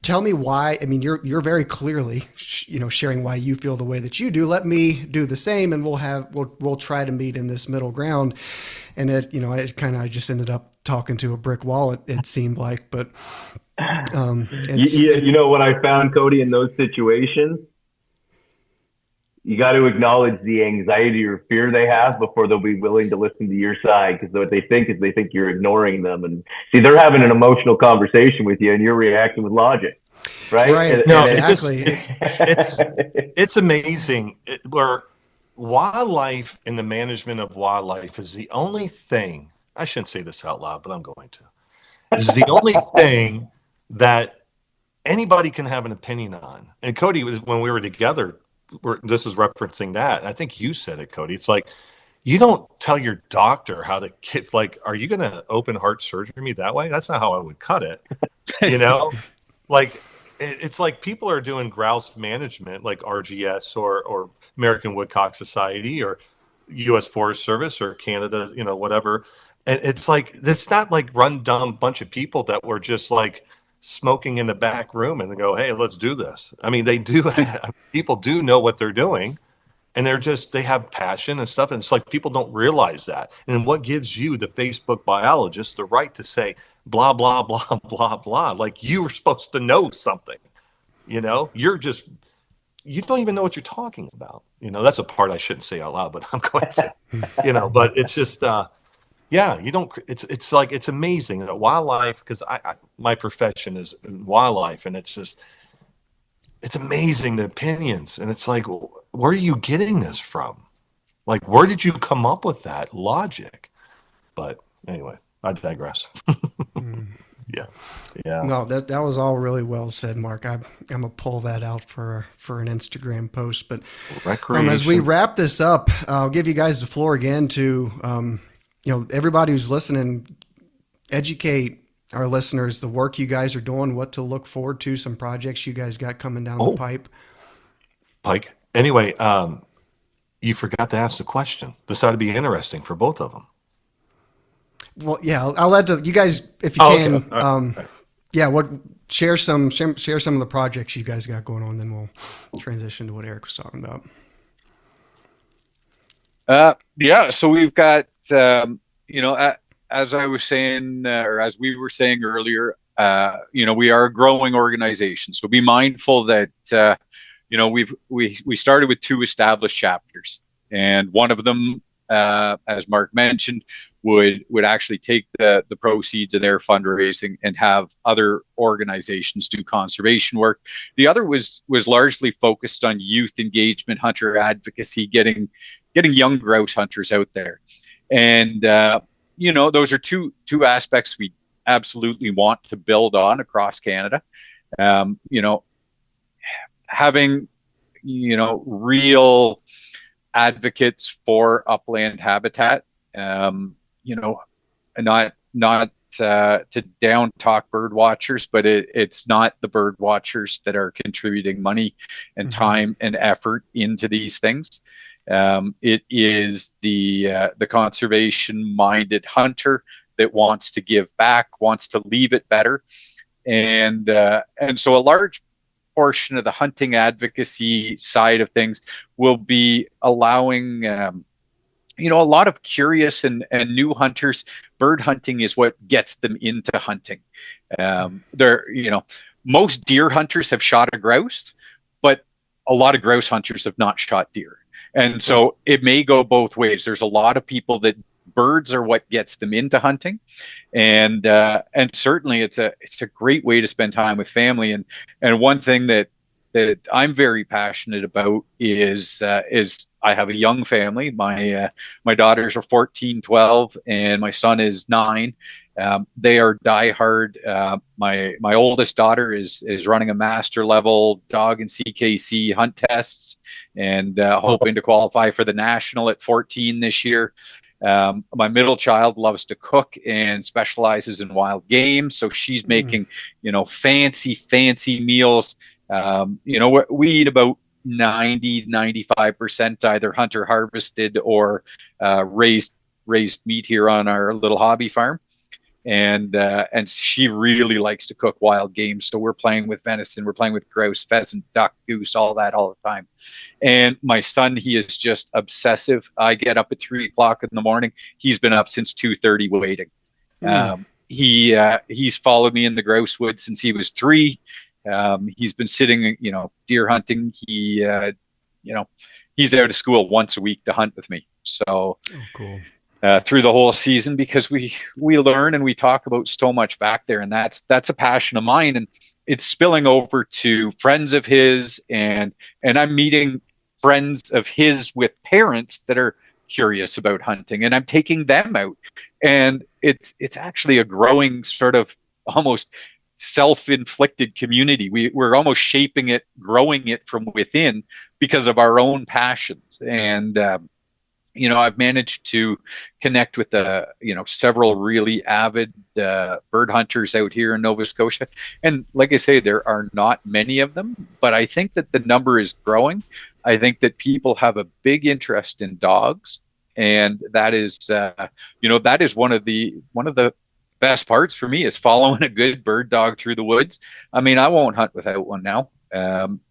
tell me why. I mean, you're very clearly sharing why you feel the way that you do. Let me do the same, and we'll try to meet in this middle ground. And I just ended up talking to a brick wall. It seemed like, but. What I found, Cody, in those situations, you got to acknowledge the anxiety or fear they have before they'll be willing to listen to your side, because what they think is you're ignoring them, and see, they're having an emotional conversation with you and you're reacting with logic, right? Right. No, exactly. It's amazing where wildlife and the management of wildlife is the only thing, I shouldn't say this out loud, but I'm going to, is the only thing that anybody can have an opinion on. And Cody, when we were together, this was referencing that. I think you said it, Cody. It's like, you don't tell your doctor how to get, are you going to open heart surgery me that way? That's not how I would cut it. It's like people are doing grouse management, like RGS or American Woodcock Society or U.S. Forest Service or Canada, whatever. And it's like, it's not like run dumb bunch of people that were just smoking in the back room and they go, hey, let's do this. I mean, they do, people do know what they're doing, and they have passion and stuff. And it's like, people don't realize that. And what gives you, the Facebook biologist, the right to say, blah, blah, blah, blah, blah. Like, you were supposed to know something, you don't even know what you're talking about. That's a part I shouldn't say out loud, but I'm going to, but it's just, you don't. It's like, it's amazing that wildlife, because my profession is wildlife, and it's amazing, the opinions, and it's like, where are you getting this from? Like, where did you come up with that logic? But anyway, I digress. Yeah. No, that was all really well said, Mark. I'm gonna pull that out for an Instagram post. But as we wrap this up, I'll give you guys the floor again to everybody who's listening, educate our listeners the work you guys are doing, what to look forward to, some projects you guys got coming down the pipe. Pike. Anyway, you forgot to ask the question. This ought to be interesting for both of them. Well, yeah, I'll let you guys, if you can, okay. All right. yeah, share some of the projects you guys got going on, then we'll transition to what Eric was talking about. Yeah, so we've got, as I was saying, or as we were saying earlier, we are a growing organization. So be mindful that, we started with 2 established chapters, and one of them, as Mark mentioned, would actually take the proceeds of their fundraising and have other organizations do conservation work. The other was largely focused on youth engagement, hunter advocacy, getting young grouse hunters out there. And those are two aspects we absolutely want to build on across Canada. Having real advocates for upland habitat, not to down talk bird watchers, but it's not the bird watchers that are contributing money and time and effort into these things. It is the conservation minded hunter that wants to give back, wants to leave it better, and so a large portion of the hunting advocacy side of things will be allowing a lot of curious and new hunters. Bird hunting is what gets them into hunting. Most deer hunters have shot a grouse, but a lot of grouse hunters have not shot deer. And so it may go both ways. There's a lot of people that birds are what gets them into hunting, and certainly it's a great way to spend time with family. And one thing that I'm very passionate about is I have a young family. My daughters are 14, 12, and my son is 9. They are diehard. My oldest daughter is running a master level dog and CKC hunt tests, and hoping to qualify for the national at 14 this year. My middle child loves to cook and specializes in wild game, so she's making fancy meals. We eat about 90-95% either hunter harvested or raised meat here on our little hobby farm. And she really likes to cook wild game. So we're playing with venison, we're playing with grouse, pheasant, duck, goose, all that all the time. And my son, he is just obsessive. I get up at 3:00 in the morning. He's been up since 2:30 waiting. He's followed me in the grouse woods since he was 3. He's been sitting, deer hunting. He's out of school once a week to hunt with me. So cool. Through the whole season, because we learn and we talk about so much back there, and that's a passion of mine, and it's spilling over to friends of his, and I'm meeting friends of his with parents that are curious about hunting, and I'm taking them out, and it's actually a growing sort of almost self-inflicted community. We're almost shaping it, growing it from within because of our own passions. And I've managed to connect with several really avid bird hunters out here in Nova Scotia. And like I say, there are not many of them, but I think that the number is growing. I think that people have a big interest in dogs, and that is one of the best parts for me is following a good bird dog through the woods. I mean, I won't hunt without one now, and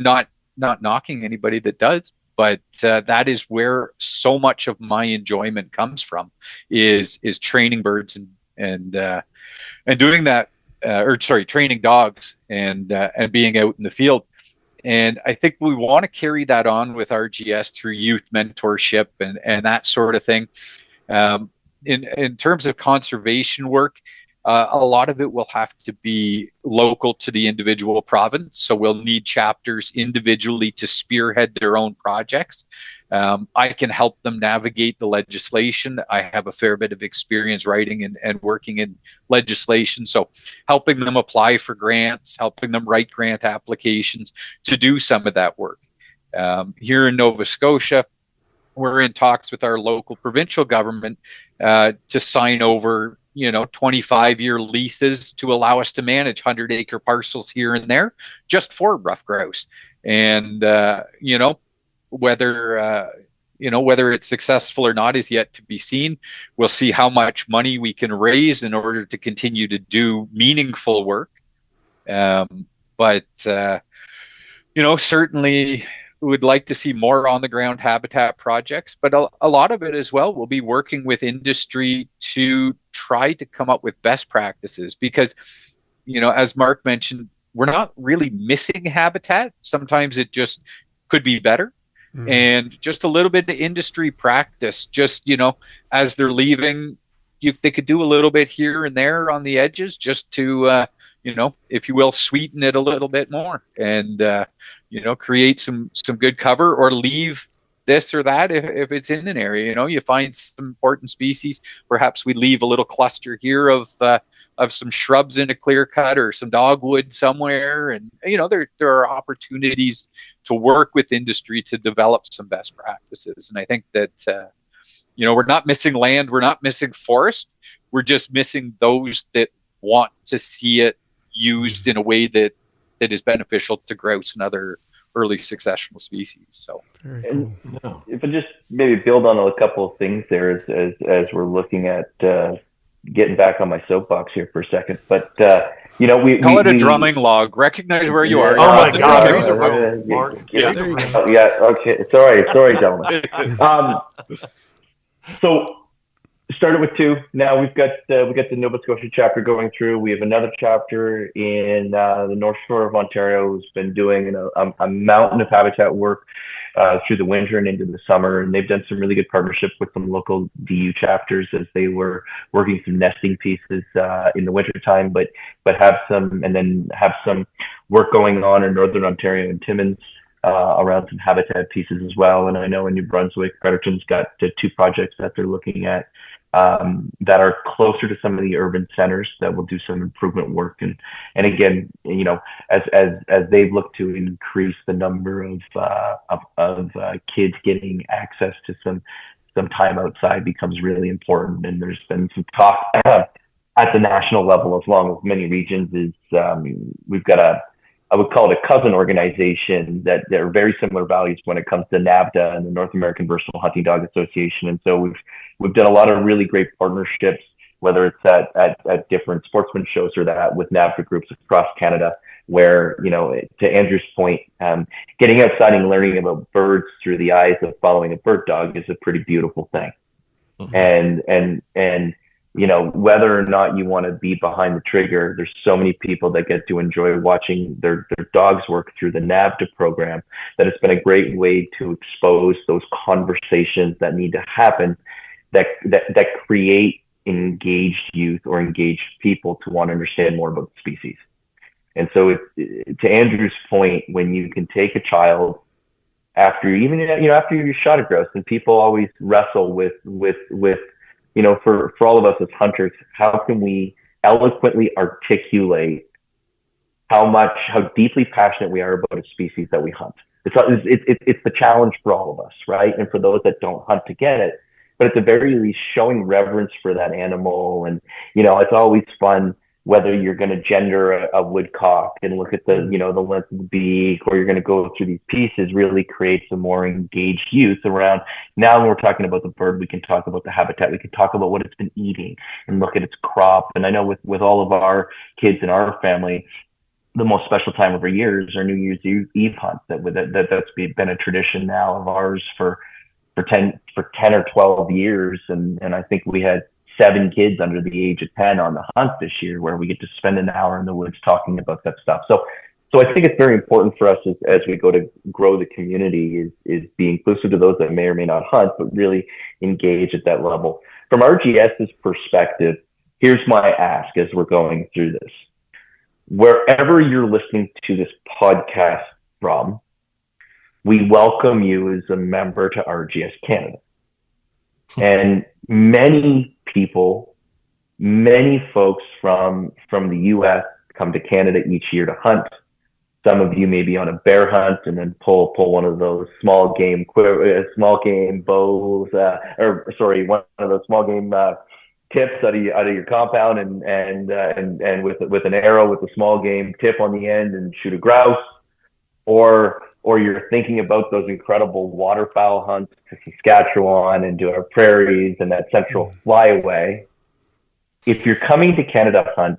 not knocking anybody that does. But that is where so much of my enjoyment comes from, is training birds and doing that, training dogs and being out in the field. And I think we want to carry that on with RGS through youth mentorship and that sort of thing. In terms of conservation work, a lot of it will have to be local to the individual province. So we'll need chapters individually to spearhead their own projects. I can help them navigate the legislation. I have a fair bit of experience writing and working in legislation. So helping them apply for grants, helping them write grant applications to do some of that work. Here in Nova Scotia, we're in talks with our local provincial government to sign over 25-year leases to allow us to manage 100-acre parcels here and there just for ruffed grouse. And whether whether it's successful or not is yet to be seen. We'll see how much money we can raise in order to continue to do meaningful work. But certainly we would like to see more on the ground habitat projects, but a lot of it as well will be working with industry to try to come up with best practices, because as Mark mentioned, we're not really missing habitat. Sometimes it just could be better. And just a little bit of industry practice, just as they're leaving, they could do a little bit here and there on the edges, just to if you will, sweeten it a little bit more, and create some good cover, or leave this or that if it's in an area. You find some important species, perhaps we leave a little cluster here of some shrubs in a clear cut, or some dogwood somewhere, and there are opportunities to work with industry to develop some best practices. And I think that we're not missing land, we're not missing forest, we're just missing those that want to see it used in a way that is beneficial to grouse and other early successional species. So, and if I just maybe build on a couple of things there as we're looking at getting back on my soapbox here for a second, but we call it a drumming log. Recognize where you are. Oh my God! Yeah. Okay. Sorry, gentlemen. So started with 2. Now we've got the Nova Scotia chapter going through. We have another chapter in the North Shore of Ontario who's been doing a mountain of habitat work through the winter and into the summer, and they've done some really good partnership with some local DU chapters as they were working some nesting pieces in the wintertime, but have some work going on in Northern Ontario and Timmins around some habitat pieces as well. And I know in New Brunswick, Fredericton's got 2 projects that they're looking at that are closer to some of the urban centers that will do some improvement work. And again, as they've looked to increase the number of kids getting access to some time outside becomes really important. And there's been some talk at the national level, as long as many regions, is we've got I would call it a cousin organization that there are very similar values when it comes to NAVDA and the North American Versatile Hunting Dog Association. And so we've done a lot of really great partnerships, whether it's at different sportsman shows or that with NAVDA groups across Canada, where, to Andrew's point, getting outside and learning about birds through the eyes of following a bird dog is a pretty beautiful thing. Mm-hmm. And whether or not you want to be behind the trigger, there's so many people that get to enjoy watching their dogs work through the NAVDA program, that it's been a great way to expose those conversations that need to happen that create engaged youth or engaged people to want to understand more about the species. And so to Andrew's point, when you can take a child after you shot a grouse, and people always wrestle with for all of us as hunters, how can we eloquently articulate how deeply passionate we are about a species that we hunt? It's the challenge for all of us, right? And for those that don't hunt to get it, but at the very least, showing reverence for that animal. And it's always fun whether you're going to gender a woodcock and look at the length of the beak, or you're going to go through these pieces, really creates a more engaged youth around. Now when we're talking about the bird, we can talk about the habitat, we can talk about what it's been eating and look at its crop. And I know with all of our kids in our family, the most special time of our year is our New Year's Eve hunt. That's been a tradition now of ours for 10 or 12 years. And I think we had 7 kids under the age of 10 on the hunt this year, where we get to spend an hour in the woods talking about that stuff. So I think it's very important for us as we go to grow the community is be inclusive to those that may or may not hunt, but really engage at that level. From RGS's perspective, here's my ask as we're going through this. Wherever you're listening to this podcast from, we welcome you as a member to RGS Canada. And many people, many folks from the US come to Canada each year to hunt. Some of you may be on a bear hunt and then pull one of those small game bows, one of those small game tips out of your compound, and with an arrow with a small game tip on the end and shoot a grouse, or you're thinking about those incredible waterfowl hunts to Saskatchewan and to our prairies and that central flyaway. If you're coming to Canada hunt,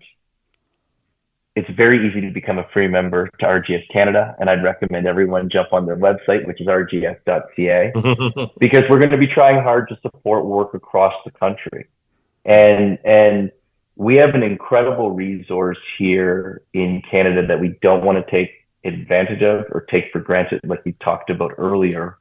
it's very easy to become a free member to RGS Canada, and I'd recommend everyone jump on their website, which is rgs.ca, because we're going to be trying hard to support work across the country. And we have an incredible resource here in Canada that we don't want to take advantage of or take for granted, like we talked about earlier.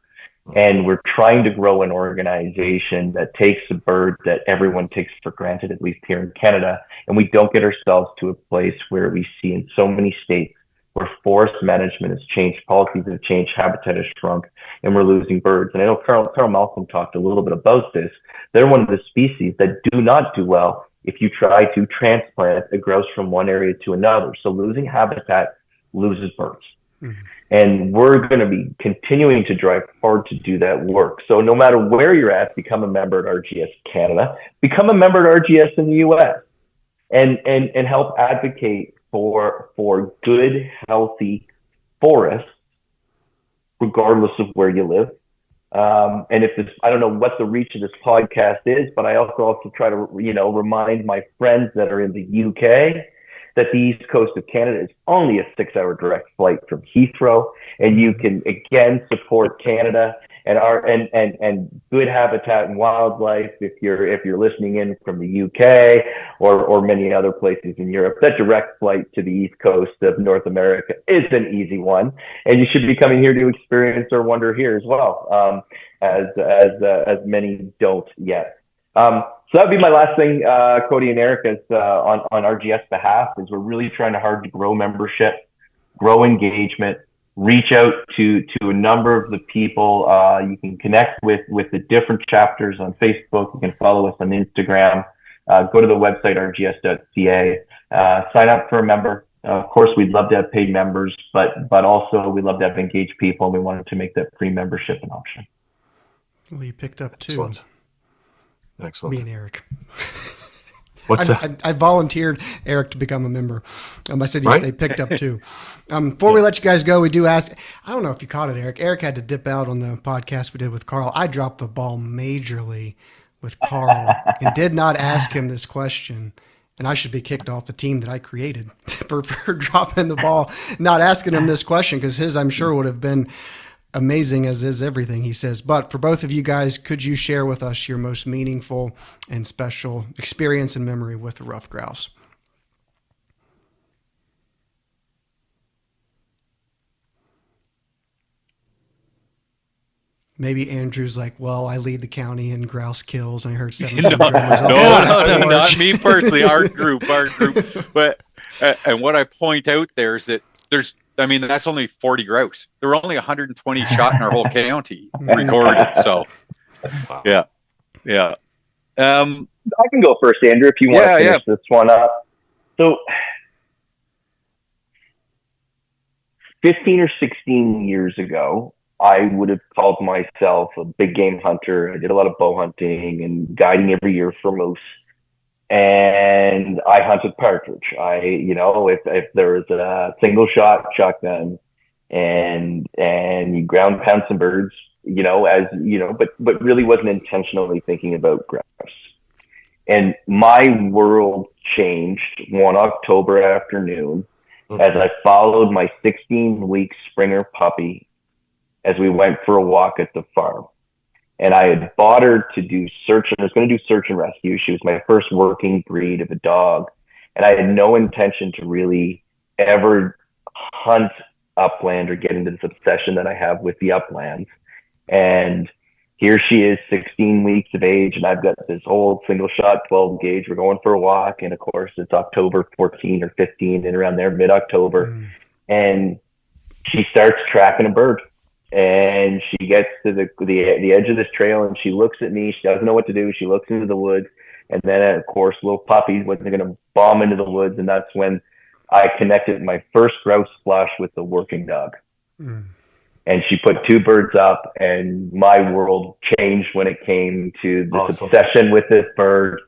And we're trying to grow an organization that takes a bird that everyone takes for granted, at least here in Canada. And we don't get ourselves to a place where we see in so many states where forest management has changed, policies have changed, habitat has shrunk, and we're losing birds. And I know Carl Malcolm talked a little bit about this. They're one of the species that do not do well if you try to transplant a grouse from one area to another. So losing habitat loses birds. Mm-hmm. And we're going to be continuing to drive hard to do that work. So no matter where you're at, become a member at RGS Canada, become a member at RGS in the US, and help advocate for good, healthy forests, regardless of where you live. And if it's, I don't know what the reach of this podcast is, but I also try to, remind my friends that are in the UK that the east coast of Canada is only a 6-hour direct flight from Heathrow, and you can again support Canada and good habitat and wildlife. If you're listening in from the UK or many other places in Europe, that direct flight to the east coast of North America is an easy one, and you should be coming here to experience our wonder here as well, as many don't yet. So that'd be my last thing, Cody and Eric, is on RGS behalf, is we're really trying hard to grow membership, grow engagement, reach out to a number of the people. You can connect with the different chapters on Facebook. You can follow us on Instagram. Go to the website, rgs.ca. Sign up for a member. Of course, we'd love to have paid members, but also we love to have engaged people, and we wanted to make that free membership an option. Well, you picked up two. Excellent. Me and Eric. What's that? I volunteered Eric to become a member. I said right? They picked up two. Before we let you guys go, we do ask, I don't know if you caught it, Eric. Eric had to dip out on the podcast we did with Carl. I dropped the ball majorly with Carl and did not ask him this question. And I should be kicked off the team that I created for dropping the ball, not asking him this question, because his, I'm sure, would have been amazing, as is everything he says. But for both of you guys, could you share with us your most meaningful and special experience and memory with the ruffed grouse? Maybe Andrew's like, well, I lead the county in grouse kills, and I heard 7 drummers. No, not me personally. Our group. But and what I point out there is that that's only 40 grouse. There were only 120 shot in our whole county recorded. So, wow. Yeah. I can go first, Andrew, if you want to finish this one up. So, 15 or 16 years ago, I would have called myself a big game hunter. I did a lot of bow hunting and guiding every year for moose. And I hunted partridge. If there was a single shot shotgun and you ground pound some birds, but really wasn't intentionally thinking about grouse. And my world changed one October afternoon as I followed my 16-week Springer puppy as we went for a walk at the farm. And I had bought her to do I was going to do search and rescue. She was my first working breed of a dog. And I had no intention to really ever hunt upland or get into this obsession that I have with the uplands. And here she is, 16 weeks of age, and I've got this old single shot 12 gauge. We're going for a walk. And of course, it's October 14 or 15 and around there, mid-October. And she starts tracking a bird. And she gets to the edge of this trail, and she looks at me. She doesn't know what to do. She looks into the woods, and then of course, little puppies, when they're going to bomb into the woods, and that's when I connected my first grouse flush with the working dog. Mm. And she put 2 birds up, and my world changed when it came to this obsession with this bird.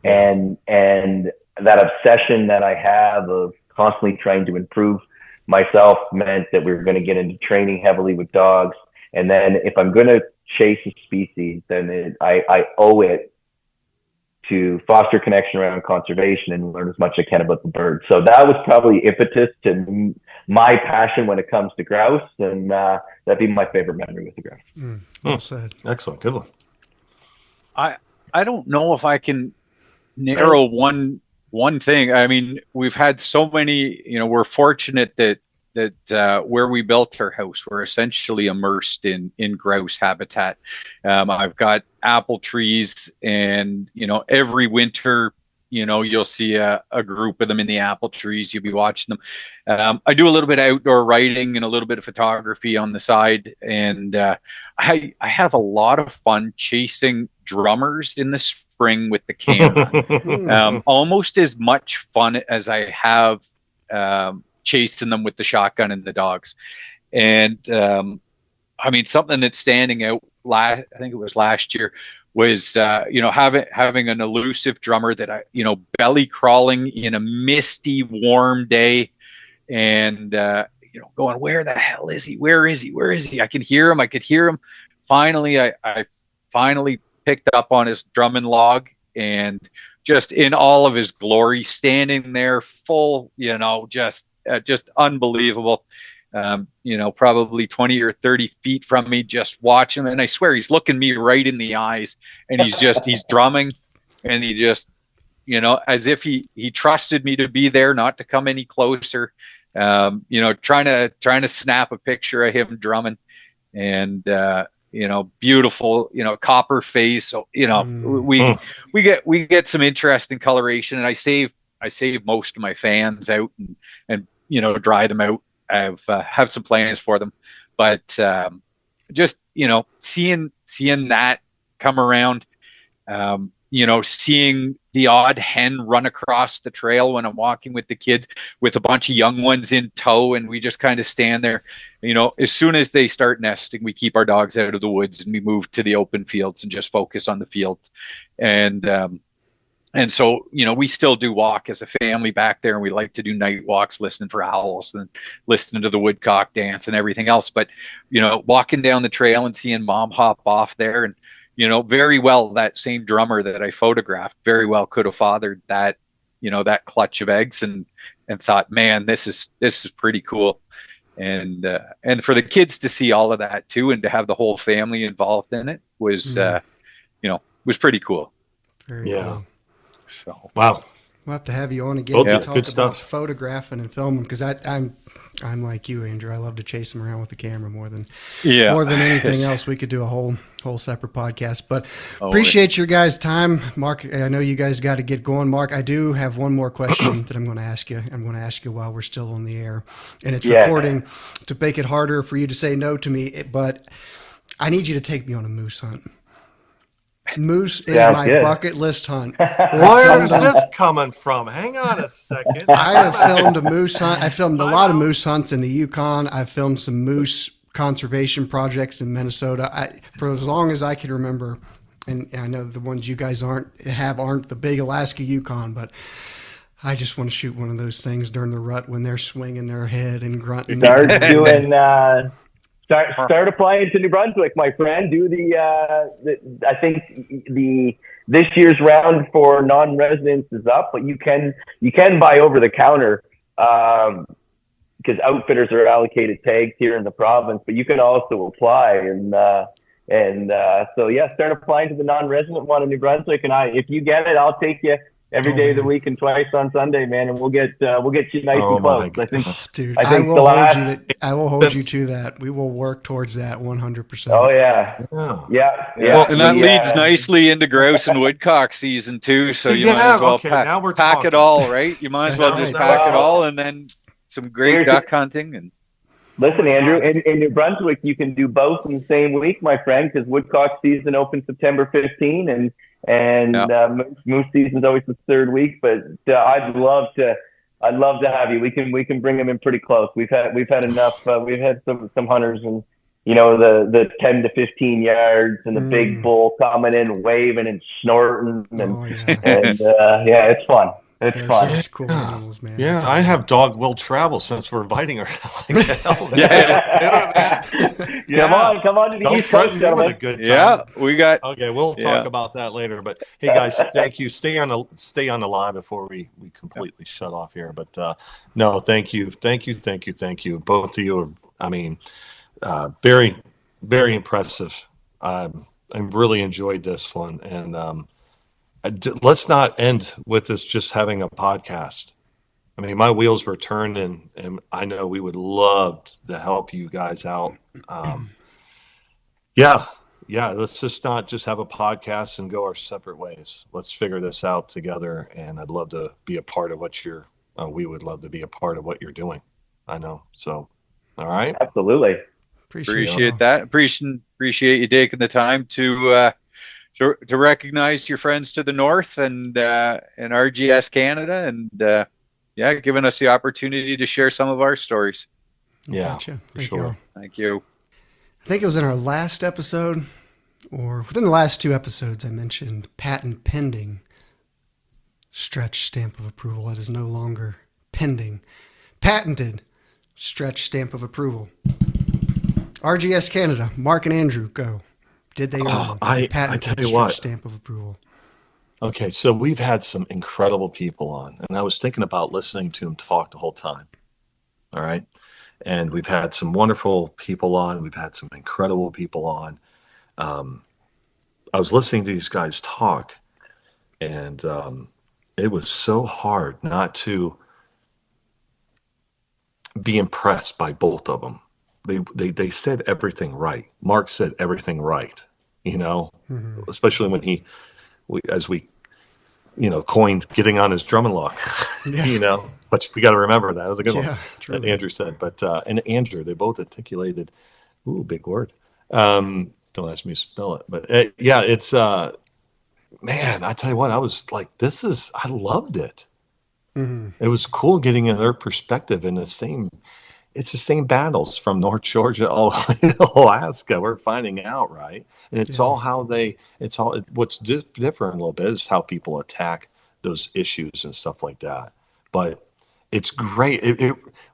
Yeah. And that obsession that I have of constantly trying to improve myself meant that we were going to get into training heavily with dogs. And then if I'm going to chase a species, then I owe it to foster connection around conservation and learn as much as I can about the bird. So that was probably impetus to my passion when it comes to grouse, and that'd be my favorite memory with the grouse. Well said. Excellent. Good one. I don't know if I can narrow one thing. I mean, we've had so many, we're fortunate that where we built our house, we're essentially immersed in grouse habitat. I've got apple trees, and every winter, you'll see a group of them in the apple trees. You'll be watching them. I do a little bit of outdoor writing and a little bit of photography on the side, and I have a lot of fun chasing drummers in the spring with the camera. Almost as much fun as I have chasing them with the shotgun and the dogs. And I mean, something that's standing out, I think it was last year, was having an elusive drummer that belly crawling in a misty, warm day, and going, where the hell is he? Where is he? I could hear him. Finally, I finally picked up on his drumming log, and just in all of his glory, standing there full, just unbelievable. Probably 20 or 30 feet from me, just watching him. And I swear he's looking me right in the eyes, and he's drumming, and he just, as if he trusted me to be there, not to come any closer. Trying to snap a picture of him drumming, and beautiful, copper face. So, we get some interesting coloration, and I save most of my fans out and dry them out. I have some plans for them, but just seeing that come around, seeing the odd hen run across the trail when I'm walking with the kids, with a bunch of young ones in tow, and we just kind of stand there. As soon as they start nesting, we keep our dogs out of the woods and we move to the open fields and just focus on the fields. And so, we still do walk as a family back there, and we like to do night walks, listening for owls and listening to the woodcock dance and everything else. But, walking down the trail and seeing mom hop off there, and, very well, that same drummer that I photographed very well could have fathered that, that clutch of eggs, and thought, man, this is pretty cool. And for the kids to see all of that too, and to have the whole family involved in it was pretty cool. Very cool. So wow, we'll have to have you on again to talk good about stuff. Photographing and filming, because I'm like you, Andrew. I love to chase them around with the camera more than anything else. We could do a whole separate podcast. But appreciate your guys' time, Mark. I know you guys got to get going. Mark, I do have one more question that I'm going to ask you. I'm going to ask you while we're still on the air, and it's recording to make it harder for you to say no to me. But I need you to take me on a moose hunt. Moose is my bucket list hunt. Where is this coming from? Hang on a second. I have filmed a moose hunt. I filmed a lot of moose hunts in the Yukon. I've filmed some moose conservation projects in Minnesota. For as long as I can remember, and I know the ones you guys aren't the big Alaska Yukon, but I just want to shoot one of those things during the rut when they're swinging their head and grunting. Start applying to New Brunswick, my friend. Do I think this year's round for non-residents is up, but you can buy over the counter because outfitters are allocated tags here in the province. But you can also apply, so start applying to the non-resident one in New Brunswick. And if you get it, I'll take you every day of the week and twice on Sunday, man, and we'll get you nice and close. I think, dude, I will hold you to that. We will work towards that 100%. Oh yeah. Well, and that leads nicely into grouse and woodcock season too. So you might as well pack it all, right? You might as well just pack it all, and then some great duck hunting. And listen, Andrew, in New Brunswick, you can do both in the same week, my friend, because woodcock season opens September 15, and moose season is always the third week. But I'd love I'd love to have you. We can bring them in pretty close. We've had enough. We've had some hunters and the 10 to 15 yards and the big bull coming in waving and snorting Oh yeah, and yeah, it's fun. It's they're fun. such cool Yeah. animals, man. Yeah, tell I you have what. dog will travel since we're inviting her. Like, hell, Yeah. yeah. Come on to the Don't East Coast, threaten me with a gentlemen. good Yeah, time. we got. Okay, we'll talk Yeah. about that later. But hey, guys, thank you. Stay on the line before we completely shut off here. But no, thank you, thank you. Both of you are, I mean, very, very impressive. I really enjoyed this one, and let's not end with this just having a podcast. I mean, my wheels were turning, and I know we would love to help you guys out. Um, yeah, yeah. Let's just not just have a podcast and go our separate ways. Let's figure this out together, and I'd love to be a part of what you're. We would love to be a part of what you're doing. I know. So, all right. Absolutely. Appreciate that. Appreciate you taking the time to recognize your friends to the north and RGS Canada and yeah, giving us the opportunity to share some of our stories. Yeah, Gotcha. for Thank sure. you all. Thank you. I think it was in our last episode, or within the last two episodes, I mentioned patent pending stretch stamp of approval. That is no longer pending. Patented stretch stamp of approval. RGS Canada, Mark and Andrew, go. Did they earn I patented tell you stretch what. stamp of approval? Okay, so we've had some incredible people on, and I was thinking about listening to them talk the whole time. All right. And we've had some wonderful people on. We've had some incredible people on. I was listening to these guys talk, and it was so hard not to be impressed by both of them. They said everything right. Mark said everything right, especially when as we coined getting on his drum and lock, Yeah. but we got to remember that was a good one Yeah, that truly. Andrew said. But and Andrew, they both articulated, ooh, big word. Don't ask me to spell it, but yeah, it's man, I tell you what, I was like, I loved it. It was cool getting in their perspective in it's the same battles from North Georgia all the way to Alaska. We're finding out, right? And it's Yeah. all what's different a little bit is how people attack those issues and stuff like that. But it's great.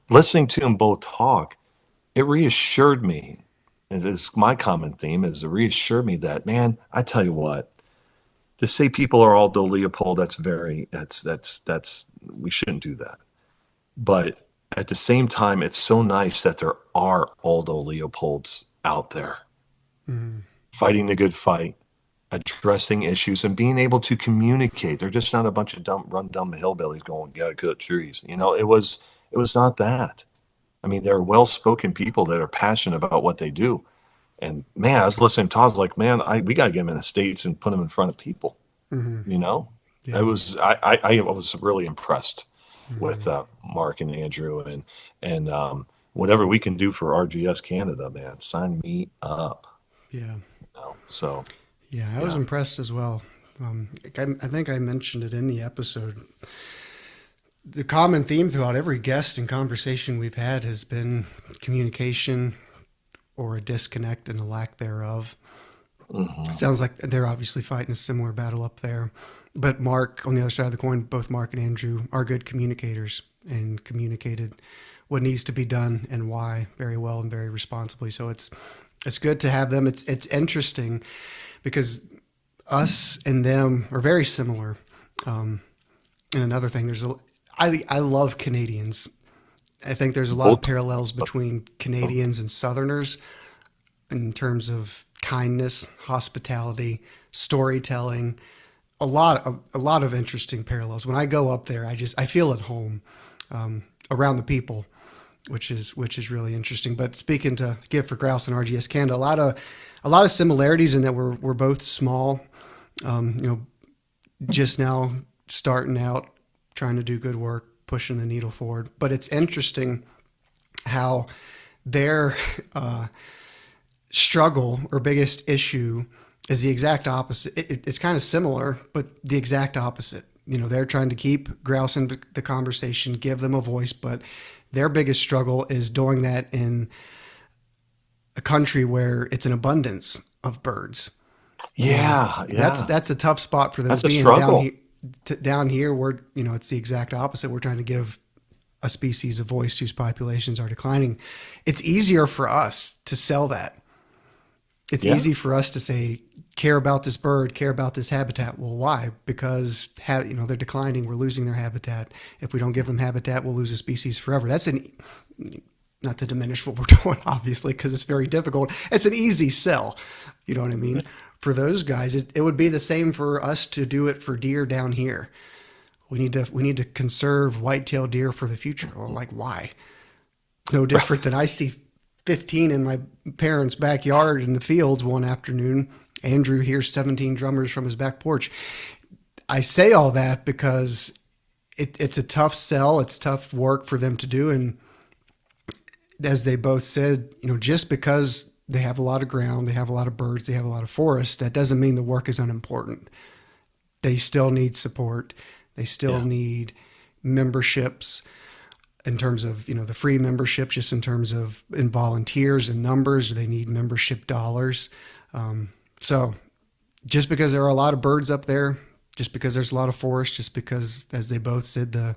Listening to them both talk, it reassured me. And it's my common theme is it reassured me that, man, I tell you what, to say people are Aldo Leopold, that's we shouldn't do that. But at the same time, it's so nice that there are Aldo Leopolds out there fighting the good fight, addressing issues, and being able to communicate. They're just not a bunch of dumb hillbillies going, "Gotta cut trees." It was not that. I mean, they're well-spoken people that are passionate about what they do. And man, I was listening to Todd's like, man, we got to get them in the States and put them in front of people. Yeah. I was really impressed with Mark and Andrew and whatever we can do for RGS Canada, man, sign me up. Yeah. So Yeah, I was impressed as well. I think I mentioned it in the episode. The common theme throughout every guest and conversation we've had has been communication or a disconnect and a lack thereof. It sounds like they're obviously fighting a similar battle up there. But Mark, on the other side of the coin, both Mark and Andrew are good communicators and communicated what needs to be done and why very well and very responsibly. So it's good to have them. It's interesting because us and them are very similar. And another thing, I love Canadians. I think there's a lot of parallels between Canadians and Southerners in terms of kindness, hospitality, storytelling. A lot of interesting parallels. When I go up there, I feel at home around the people, which is really interesting. But speaking to Gift for Grouse and RGS Canada, a lot of similarities in that we're both small, just now starting out, trying to do good work, pushing the needle forward. But it's interesting how their struggle or biggest issue is the exact opposite. It's kind of similar, but the exact opposite. they're trying to keep grouse in the conversation, give them a voice, but their biggest struggle is doing that in a country where it's an abundance of birds. Yeah, yeah. That's a tough spot for them. That's a Being struggle. down here, where it's the exact opposite. We're trying to give a species a voice whose populations are declining. It's easier for us to sell that. It's Yeah. easy for us to say, care about this bird, care about this habitat. Well, why? Because they're declining. We're losing their habitat. If we don't give them habitat, we'll lose a species forever. Not to diminish what we're doing, obviously, because it's very difficult. It's an easy sell. You know what I mean? For those guys, it would be the same for us to do it for deer down here. We need to conserve white-tailed deer for the future. Well, like, why? No different than I see 15 in my parents' backyard in the fields one afternoon. Andrew hears 17 drummers from his back porch. I say all that because it's a tough sell. It's tough work for them to do. And as they both said, just because they have a lot of ground, they have a lot of birds, they have a lot of forest, that doesn't mean the work is unimportant. They still need support. They still need memberships in terms of, the free membership, just in terms of in volunteers and numbers. They need membership dollars. So just because there are a lot of birds up there, just because there's a lot of forest, just because, as they both said,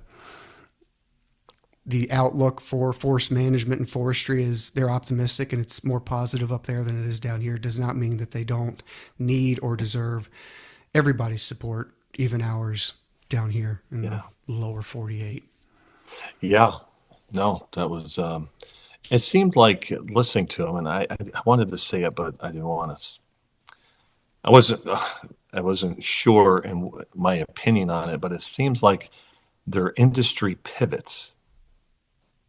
the outlook for forest management and forestry is they're optimistic and it's more positive up there than it is down here, does not mean that they don't need or deserve everybody's support, even ours down here in the lower 48. Yeah. No, that was, it seemed like listening to him, and I wanted to say it, but I didn't want to, I wasn't sure in my opinion on it, but it seems like their industry pivots.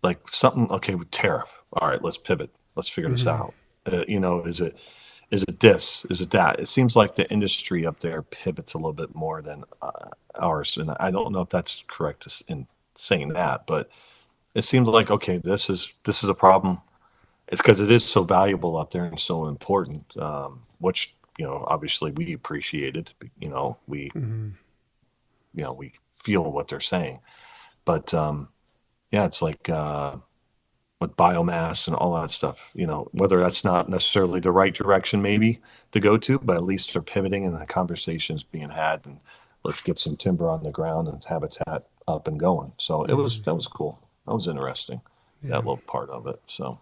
Like something, okay, with tariff. All right, let's pivot. Let's figure this out. Is it this? Is it that? It seems like the industry up there pivots a little bit more than ours, and I don't know if that's correct in saying that, but it seems like, okay, this is a problem. It's because it is so valuable up there and so important, which obviously we appreciate it. We we feel what they're saying, but yeah, it's like with biomass and all that stuff, whether that's not necessarily the right direction maybe to go to, but at least they're pivoting and the conversation's being had, and let's get some timber on the ground and habitat up and going. So that was cool. That was interesting. That little part of it. So,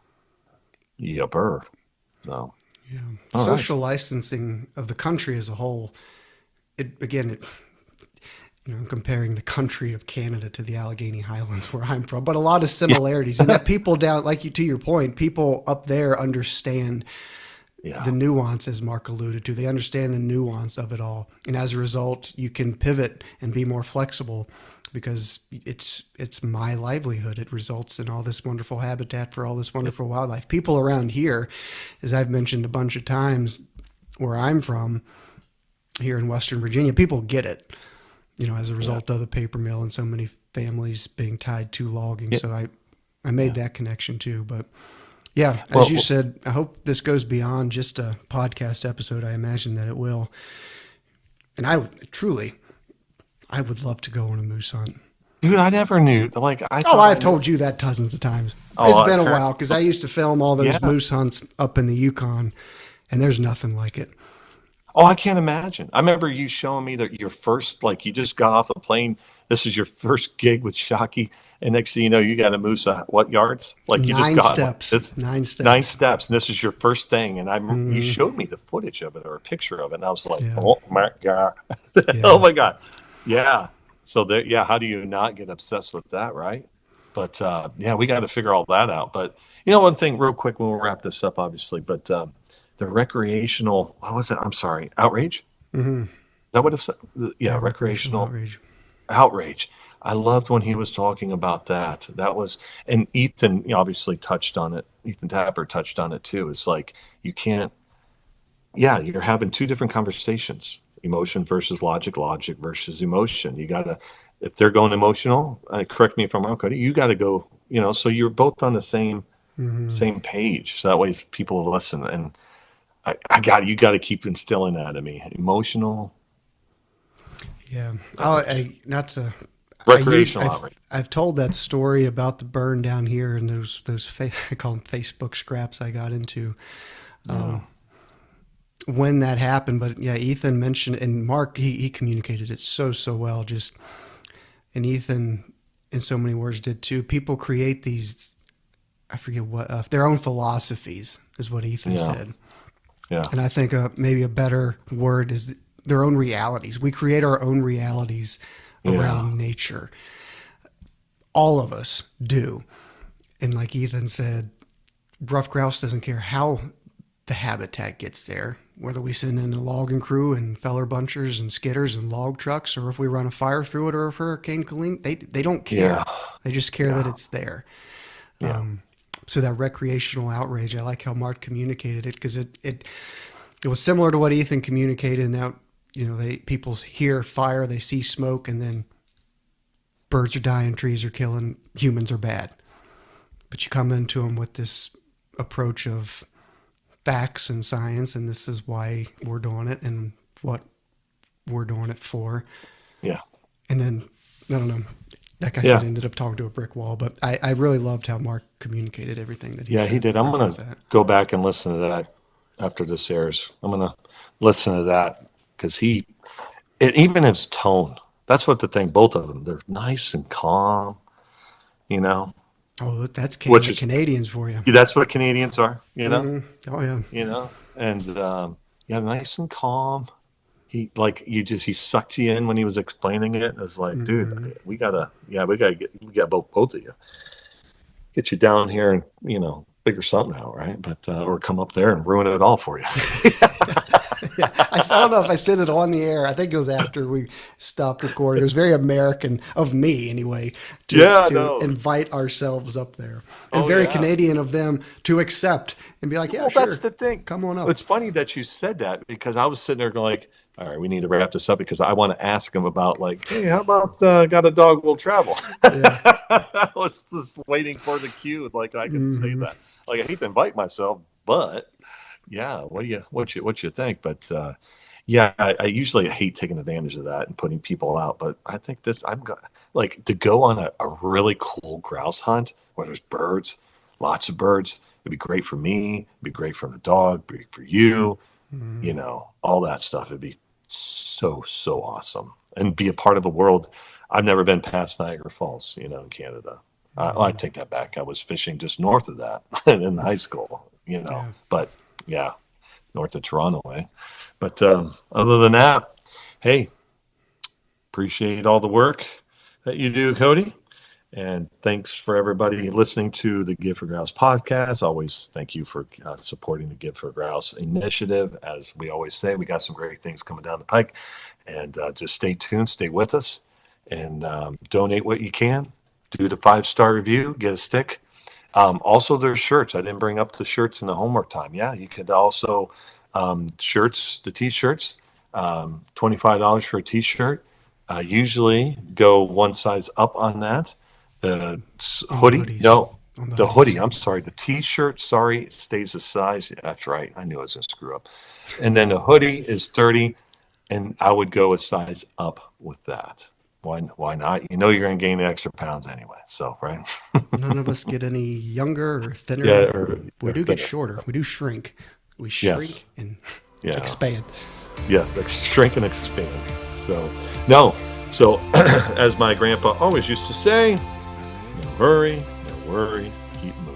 yepper. So, Yeah. all right. Social licensing of the country as a whole, I'm comparing the country of Canada to the Allegheny Highlands where I'm from, but a lot of similarities. And that people down, to your point, people up there understand the nuance, as Mark alluded to. They understand the nuance of it all. And as a result, you can pivot and be more flexible because it's my livelihood. It results in all this wonderful habitat for all this wonderful wildlife. People around here, as I've mentioned a bunch of times, where I'm from, here in Western Virginia, people get it. As a result of the paper mill and so many families being tied to logging. So I made that connection too. But as you said, I hope this goes beyond just a podcast episode. I imagine that it will. And I would love to go on a moose hunt. Dude, I never knew. Like, I've told you that dozens of times. It's been a while because I used to film all those moose hunts up in the Yukon, and there's nothing like it. Oh, I can't imagine. I remember you showing me that your first, like, you just got off the plane. This is your first gig with Shockey, and next thing you know, you got a moose at what yards? Like, you just got 9 steps. 9 steps, and this is your first thing. And you showed me the footage of it or a picture of it, and I was like, oh my god, oh my god, yeah. So how do you not get obsessed with that, right? But we got to figure all that out. But one thing, real quick, when we'll wrap this up, obviously, but. The recreational, what was it? I'm sorry, outrage? Mm-hmm. That would have said, recreational outrage. I loved when he was talking about that. That was, and Ethan obviously touched on it. Ethan Tapper touched on it too. It's like, you can't, you're having two different conversations, emotion versus logic, logic versus emotion. You got to, if they're going emotional, correct me if I'm wrong, Cody, you got to go, so you're both on the same page. So that way people listen. And you got to keep instilling that in me. Emotional. Yeah. Not to. Recreational outreach. I've told that story about the burn down here and those I call them Facebook scraps I got into when that happened. But yeah, Ethan mentioned, and Mark he communicated it so well. Just, and Ethan in so many words did too. People create these, I forget what, their own philosophies is what Ethan said. Yeah. And I think maybe a better word is their own realities. We create our own realities around nature. All of us do. And like Ethan said, ruffed grouse doesn't care how the habitat gets there, whether we send in a logging crew and feller bunchers and skidders and log trucks, or if we run a fire through it, or if Hurricane Helene, they don't care. Yeah. They just care that it's there. Yeah. So that recreational outrage, I like how Mark communicated it, because it was similar to what Ethan communicated, in that, people hear fire, they see smoke, and then birds are dying, trees are killing, humans are bad. But you come into them with this approach of facts and science, and this is why we're doing it and what we're doing it for. Yeah. And then, I don't know, that guy said ended up talking to a brick wall, but I really loved how Mark communicated everything that he said. Yeah, he did. I'm going to go back and listen to that after this airs. I'm going to listen to that, because even his tone, that's what the thing, both of them, they're nice and calm, Oh, that's Canadians for you. That's what Canadians are, Mm-hmm. Oh, yeah. And nice and calm. He sucked you in when he was explaining it. It was like, dude, we gotta get both of you, get you down here and figure something out, right? But or come up there and ruin it all for you. Yeah, I don't know if I said it on the air. I think it was after we stopped recording. It was very American of me, anyway, to invite ourselves up there, and very Canadian of them to accept and be like, "Yeah, sure, that's the thing. Come on up." It's funny that you said that, because I was sitting there going, like, all right, we need to wrap this up, because I want to ask him about, like, hey, how about got a dog will travel? Yeah. I was just waiting for the cue, like I can say that. Like, I hate to invite myself, but yeah, what you think? But I usually hate taking advantage of that and putting people out. But I think to go on a really cool grouse hunt where there's birds, lots of birds. It'd be great for me. It'd be great for the dog. It'd be great for you. All that stuff. It'd be so awesome, and be a part of a world. I've never been past Niagara Falls, in Canada. I take that back. I was fishing just north of that in high school, but north of Toronto, eh? But other than that, hey, appreciate all the work that you do, Cody. And thanks for everybody listening to the Give for Grouse podcast. Always thank you for supporting the Give for Grouse initiative. As we always say, we got some great things coming down the pike. And just stay tuned, stay with us, and donate what you can. Do the 5-star review, get a stick. Also, there's shirts. I didn't bring up the shirts in the homework time. Yeah, you could also, shirts, the T-shirts, $25 for a T-shirt. Usually go one size up on that. The hoodie, the hoodie, I'm sorry. The T-shirt, stays a size. Yeah, that's right. I knew I was going to screw up. And then the hoodie is 30, and I would go a size up with that. Why not? You're going to gain the extra pounds anyway. So, right? None of us get any younger or thinner. Yeah, we do get shorter. We do shrink. We shrink and expand. Yes, shrink and expand. So, no. So, as my grandpa always used to say, no hurry, no worry, keep moving.